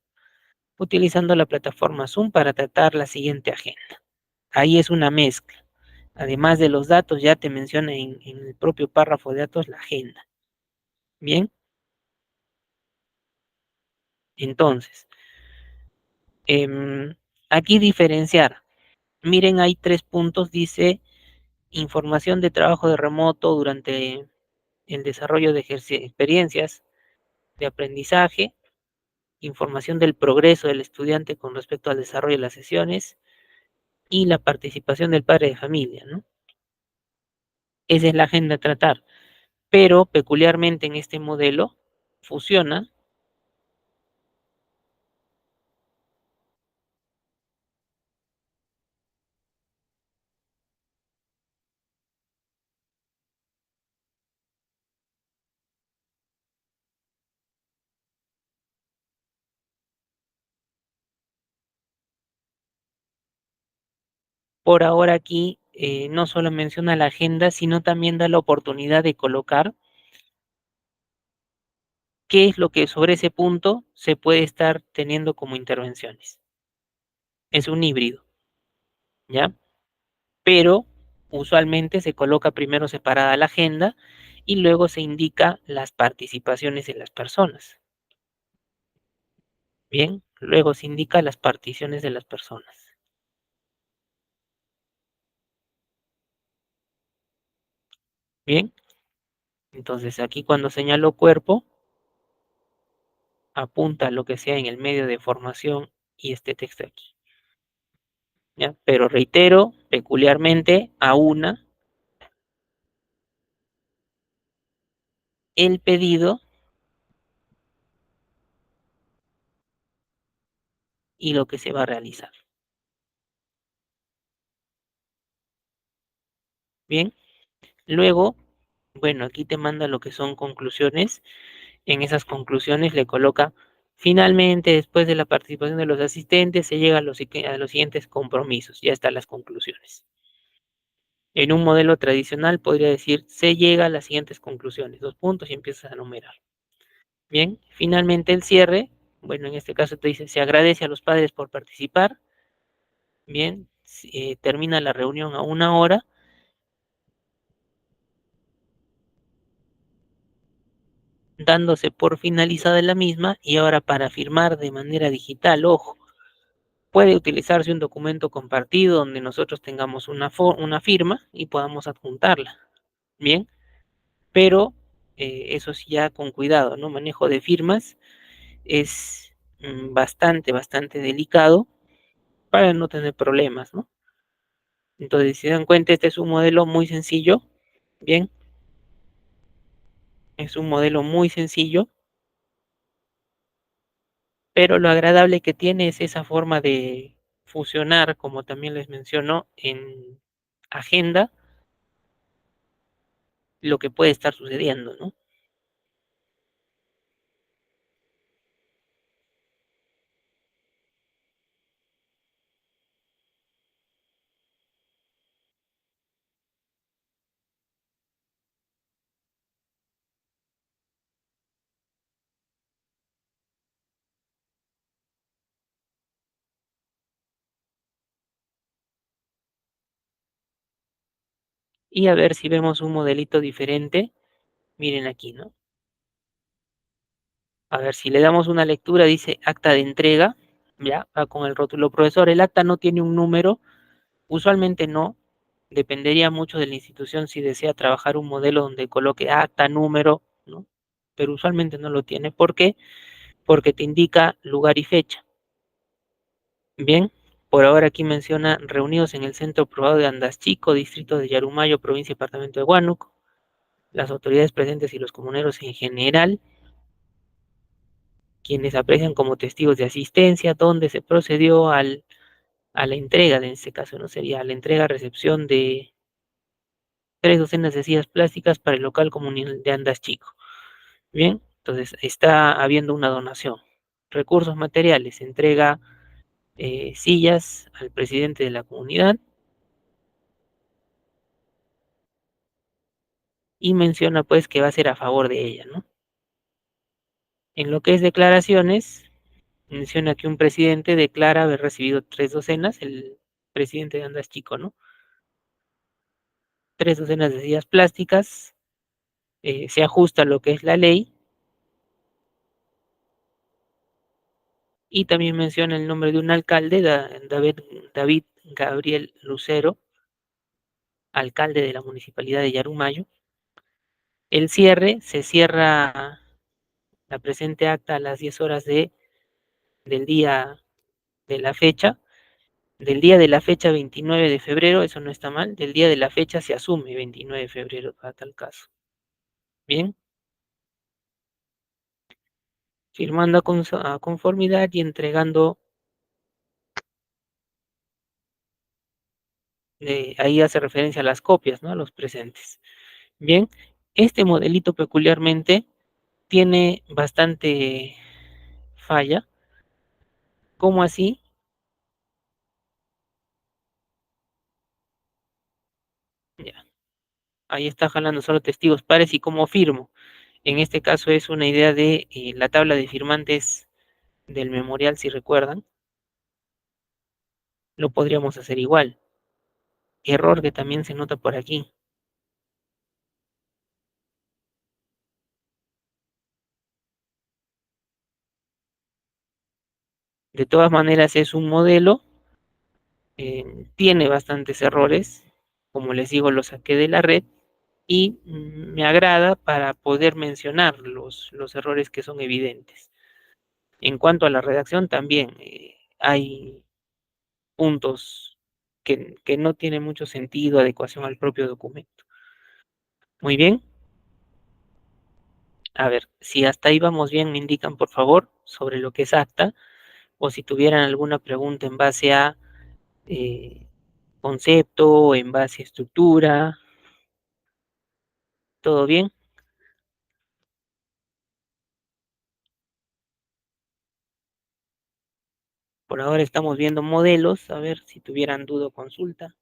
utilizando la plataforma Zoom para tratar la siguiente agenda. Ahí es una mezcla. Además de los datos, ya te menciona en el propio párrafo de datos la agenda. Bien, entonces, aquí diferenciar. Miren, hay 3 puntos, dice información de trabajo de remoto durante el desarrollo de experiencias de aprendizaje, información del progreso del estudiante con respecto al desarrollo de las sesiones y la participación del padre de familia, ¿no? Esa es la agenda a tratar, pero peculiarmente en este modelo fusiona. Por ahora aquí no solo menciona la agenda, sino también da la oportunidad de colocar qué es lo que sobre ese punto se puede estar teniendo como intervenciones. Es un híbrido, ¿ya? Pero usualmente se coloca primero separada la agenda y luego se indica las participaciones de las personas. Bien, luego se indica las particiones de las personas. Bien, entonces aquí cuando señalo cuerpo, apunta a lo que sea en el medio de formación y este texto aquí. ¿Ya? Pero reitero, peculiarmente, a una el pedido y lo que se va a realizar. Bien, luego, bueno, aquí te manda lo que son conclusiones. En esas conclusiones le coloca, finalmente, después de la participación de los asistentes, se llega a los siguientes compromisos. Ya están las conclusiones. En un modelo tradicional podría decir, se llega a las siguientes conclusiones, 2 puntos y empiezas a numerar. Bien, finalmente el cierre, bueno, en este caso te dice, se agradece a los padres por participar. Bien, termina la reunión a 1 hora, dándose por finalizada la misma y ahora para firmar de manera digital, ojo, puede utilizarse un documento compartido donde nosotros tengamos una firma y podamos adjuntarla. Bien, pero eso sí ya con cuidado, ¿no? Manejo de firmas es bastante delicado para no tener problemas, ¿no? Entonces, si se dan cuenta, este es un modelo muy sencillo, bien, es un modelo muy sencillo, pero lo agradable que tiene es esa forma de fusionar, como también les menciono, en agenda, lo que puede estar sucediendo, ¿no? Y a ver si vemos un modelito diferente, miren aquí, ¿no? A ver, si le damos una lectura, dice acta de entrega, ya, va con el rótulo profesor. El acta no tiene un número, usualmente no, dependería mucho de la institución si desea trabajar un modelo donde coloque acta, número, ¿no? Pero usualmente no lo tiene. ¿Por qué? Porque te indica lugar y fecha. Bien, por ahora aquí menciona reunidos en el Centro Privado de Andas Chico, distrito de Yarumayo, provincia y departamento de Huánuco, las autoridades presentes y los comuneros en general, quienes aprecian como testigos de asistencia, donde se procedió a la entrega, en este caso no sería la entrega-recepción de 3 docenas de sillas plásticas para el local comunal de Andas Chico. Bien, entonces está habiendo una donación. Recursos materiales, entrega sillas al presidente de la comunidad, y menciona pues que va a ser a favor de ella, ¿no? En lo que es declaraciones, menciona que un presidente declara haber recibido 3 docenas, el presidente de Andas Chico, ¿no? 3 docenas de sillas plásticas, se ajusta a lo que es la ley, y también menciona el nombre de un alcalde, David Gabriel Lucero, alcalde de la municipalidad de Yarumayo. El cierre, se cierra la presente acta a las 10 horas del día de la fecha, del día de la fecha 29 de febrero, eso no está mal, del día de la fecha se asume 29 de febrero para tal caso. Bien, firmando a conformidad y entregando, ahí hace referencia a las copias, ¿no? A los presentes. Bien, este modelito peculiarmente tiene bastante falla. ¿Cómo así? Ya, ahí está jalando solo testigos pares y cómo firmo. En este caso es una idea de la tabla de firmantes del memorial, si recuerdan, lo podríamos hacer igual. Error que también se nota por aquí. De todas maneras es un modelo, tiene bastantes errores, como les digo, lo saqué de la red y me agrada para poder mencionar los errores que son evidentes. En cuanto a la redacción, también hay puntos que no tienen mucho sentido, adecuación al propio documento. Muy bien, a ver, si hasta ahí vamos bien, me indican por favor sobre lo que es acta, o si tuvieran alguna pregunta en base a eh, concepto, en base a estructura, ¿todo bien? Por ahora estamos viendo modelos, a ver si tuvieran duda o consulta.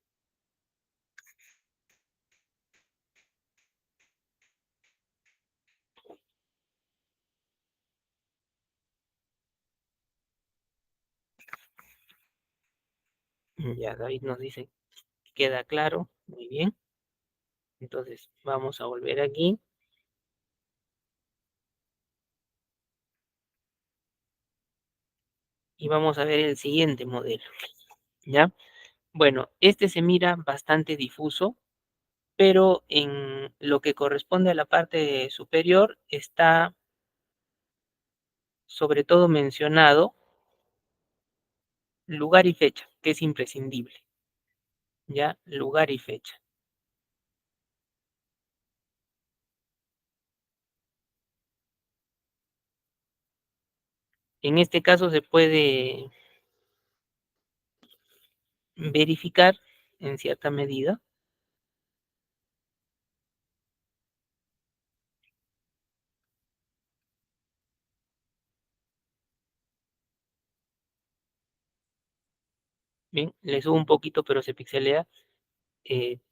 Ya David nos dice que queda claro, muy bien. Entonces vamos a volver aquí y vamos a ver el siguiente modelo, ¿ya? Bueno, este se mira bastante difuso, pero en lo que corresponde a la parte superior está sobre todo mencionado lugar y fecha, que es imprescindible, ¿ya? Lugar y fecha. En este caso se puede verificar en cierta medida. Bien, le subo un poquito, pero se pixelea.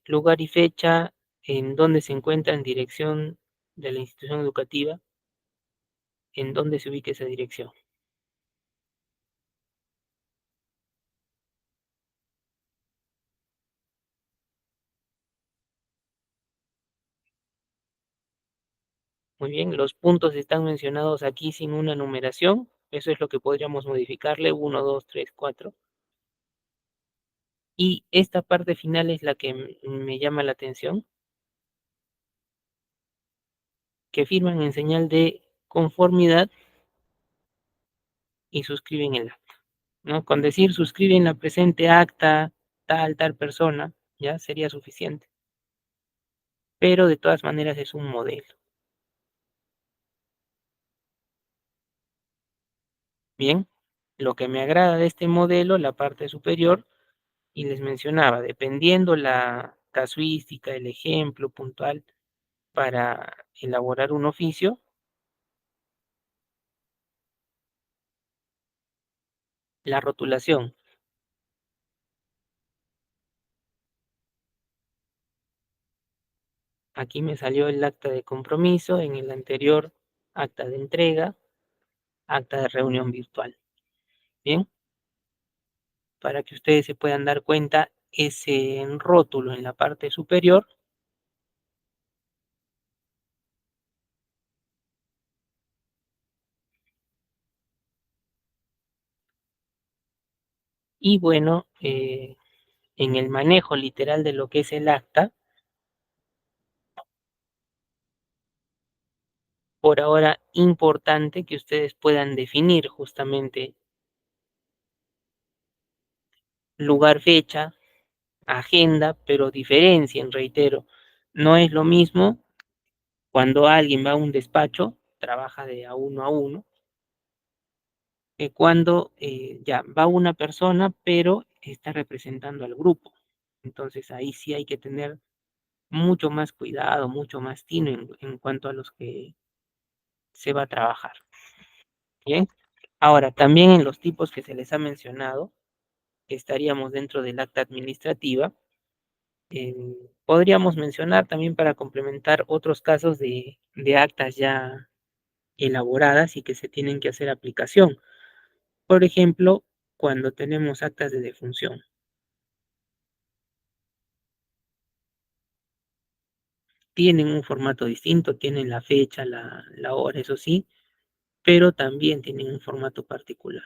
Lugar y fecha, en dónde se encuentra en dirección de la institución educativa, en dónde se ubica esa dirección. Muy bien, los puntos están mencionados aquí sin una numeración. Eso es lo que podríamos modificarle, 1, 2, 3, 4. Y esta parte final es la que me llama la atención, que firman en señal de conformidad y suscriben el acta, ¿no? Con decir suscriben la presente acta tal persona, ya sería suficiente. Pero de todas maneras es un modelo. Bien, lo que me agrada de este modelo, la parte superior, y les mencionaba, dependiendo la casuística, el ejemplo puntual para elaborar un oficio, la rotulación. Aquí me salió el acta de compromiso, en el anterior acta de entrega, acta de reunión virtual. Bien, para que ustedes se puedan dar cuenta, ese rótulo en la parte superior y bueno, en el manejo literal de lo que es el acta, por ahora importante que ustedes puedan definir justamente lugar, fecha, agenda, pero diferencien, reitero, no es lo mismo cuando alguien va a un despacho, trabaja de a uno, que cuando ya va una persona, pero está representando al grupo. Entonces ahí sí hay que tener mucho más cuidado, mucho más tino en cuanto a los que se va a trabajar. Bien. Ahora, también en los tipos que se les ha mencionado, que estaríamos dentro del acta administrativa, podríamos mencionar también para complementar otros casos de actas ya elaboradas y que se tienen que hacer aplicación. Por ejemplo, cuando tenemos actas de defunción, tienen un formato distinto, tienen la fecha, la hora, eso sí, pero también tienen un formato particular.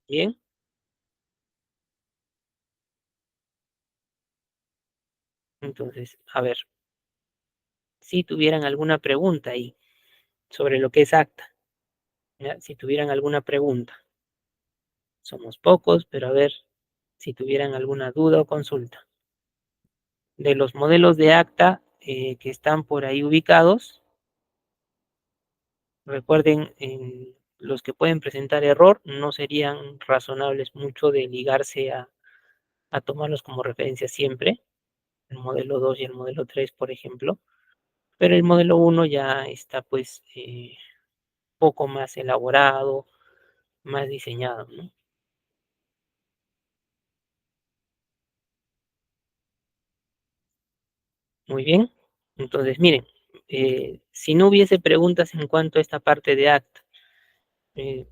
Bien, entonces, a ver, si tuvieran alguna pregunta ahí sobre lo que es acta, ¿ya? Si tuvieran alguna pregunta, somos pocos, pero a ver si tuvieran alguna duda o consulta. De los modelos de acta que están por ahí ubicados, recuerden, los que pueden presentar error no serían razonables mucho de ligarse a tomarlos como referencia siempre, el modelo 2 y el modelo 3, por ejemplo, pero el modelo uno ya está pues poco más elaborado, más diseñado, ¿no? Muy bien, entonces miren, si no hubiese preguntas en cuanto a esta parte de acta,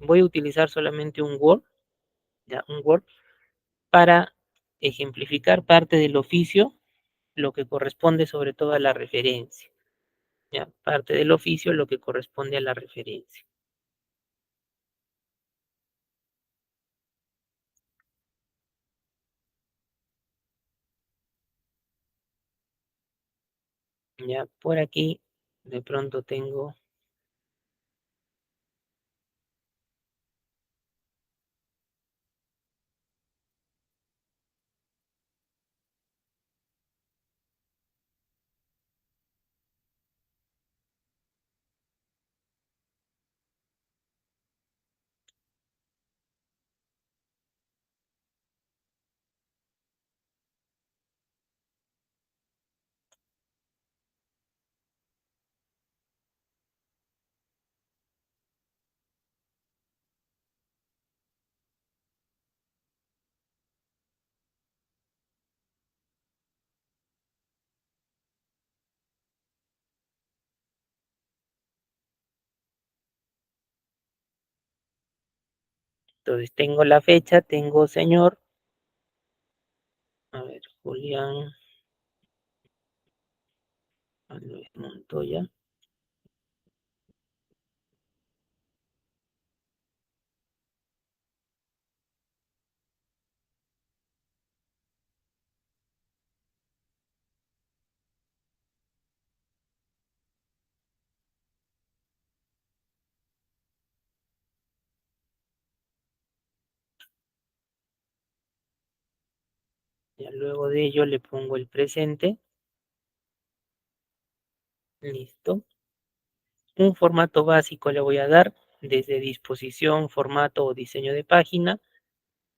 voy a utilizar solamente un Word, ya, un Word para ejemplificar parte del oficio, lo que corresponde sobre todo a la referencia, ya, parte del oficio, lo que corresponde a la referencia. Ya, por aquí de pronto tengo, entonces tengo la fecha, tengo señor, a ver, Julián Manuel Montoya, ya luego de ello le pongo el presente, listo. Un formato básico le voy a dar desde disposición, formato o diseño de página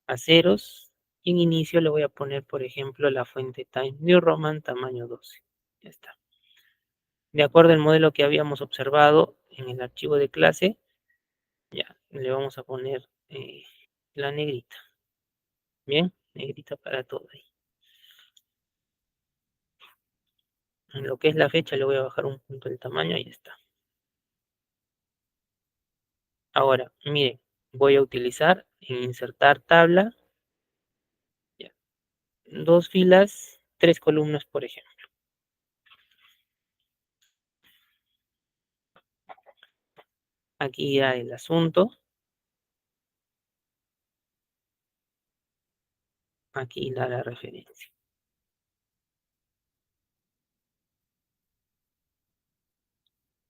a ceros. Y en inicio le voy a poner, por ejemplo, la fuente Times New Roman tamaño 12. Ya está. De acuerdo al modelo que habíamos observado en el archivo de clase, ya le vamos a poner la negrita. Bien, negrita para todo ahí. En lo que es la fecha le voy a bajar un punto el tamaño, ahí está. Ahora, miren, voy a utilizar en insertar tabla, ya, 2 filas, 3 columnas, por ejemplo. Aquí ya el asunto, aquí la referencia.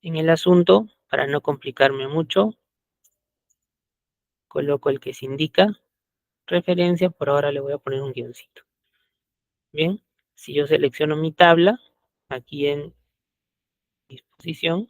En el asunto, para no complicarme mucho, coloco el que se indica, referencia, por ahora le voy a poner un guioncito. Bien, si yo selecciono mi tabla, aquí en disposición,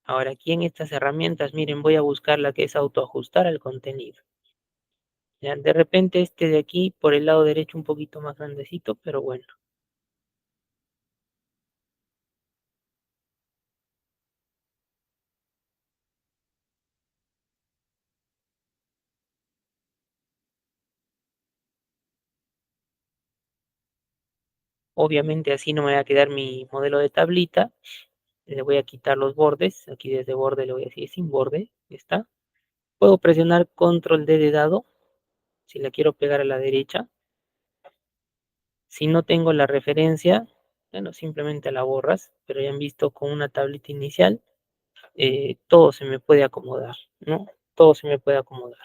ahora aquí en estas herramientas, miren, voy a buscar la que es autoajustar al contenido. Ya, de repente este de aquí, por el lado derecho, un poquito más grandecito, pero bueno. Obviamente así no me va a quedar mi modelo de tablita. Le voy a quitar los bordes. Aquí desde borde le voy a decir sin borde. Ya está. Puedo presionar control D de dado si la quiero pegar a la derecha. Si no tengo la referencia, bueno, simplemente la borras, pero ya han visto con una tablita inicial, todo se me puede acomodar, ¿no? Todo se me puede acomodar.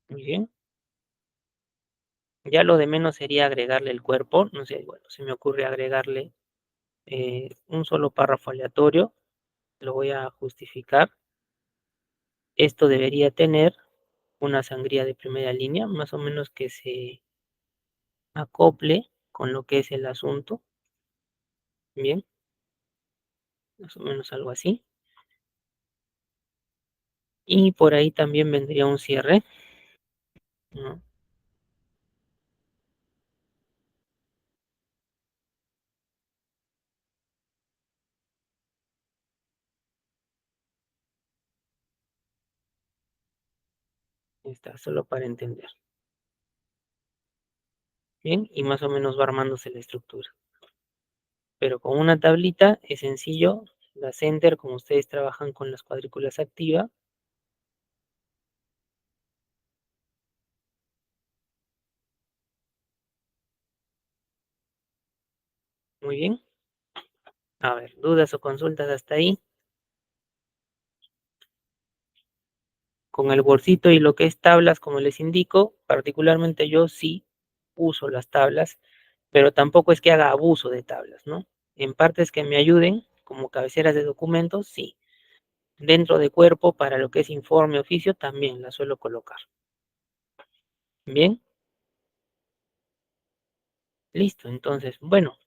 Muy bien. Ya lo de menos sería agregarle el cuerpo, no sé, bueno, se me ocurre agregarle un solo párrafo aleatorio, lo voy a justificar. Esto debería tener una sangría de primera línea, más o menos que se acople con lo que es el asunto. Bien, más o menos algo así. Y por ahí también vendría un cierre, ¿no? Está solo para entender. Bien, y más o menos va armándose la estructura. Pero con una tablita es sencillo, la center, como ustedes trabajan con las cuadrículas activas, muy bien. A ver, dudas o consultas hasta ahí. Con el bolsito y lo que es tablas, como les indico, particularmente yo sí uso las tablas, pero tampoco es que haga abuso de tablas, ¿no? En partes que me ayuden, como cabeceras de documentos, sí. Dentro de cuerpo, para lo que es informe, oficio, también la suelo colocar. Bien, listo. Entonces, bueno,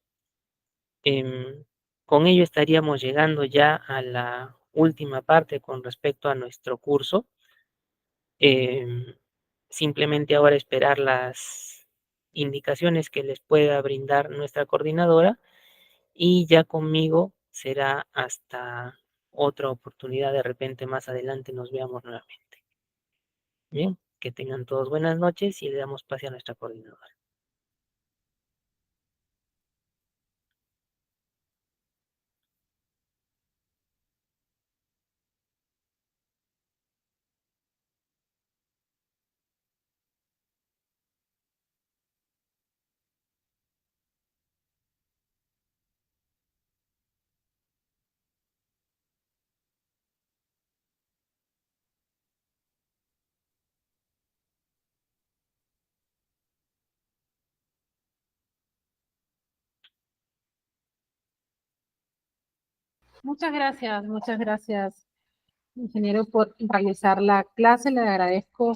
con ello estaríamos llegando ya a la última parte con respecto a nuestro curso. Em, Simplemente ahora esperar las indicaciones que les pueda brindar nuestra coordinadora y ya conmigo será hasta otra oportunidad. De repente más adelante nos veamos nuevamente. Bien, que tengan todos buenas noches y le damos pase a nuestra coordinadora. muchas gracias, ingeniero, por realizar la clase. Le agradezco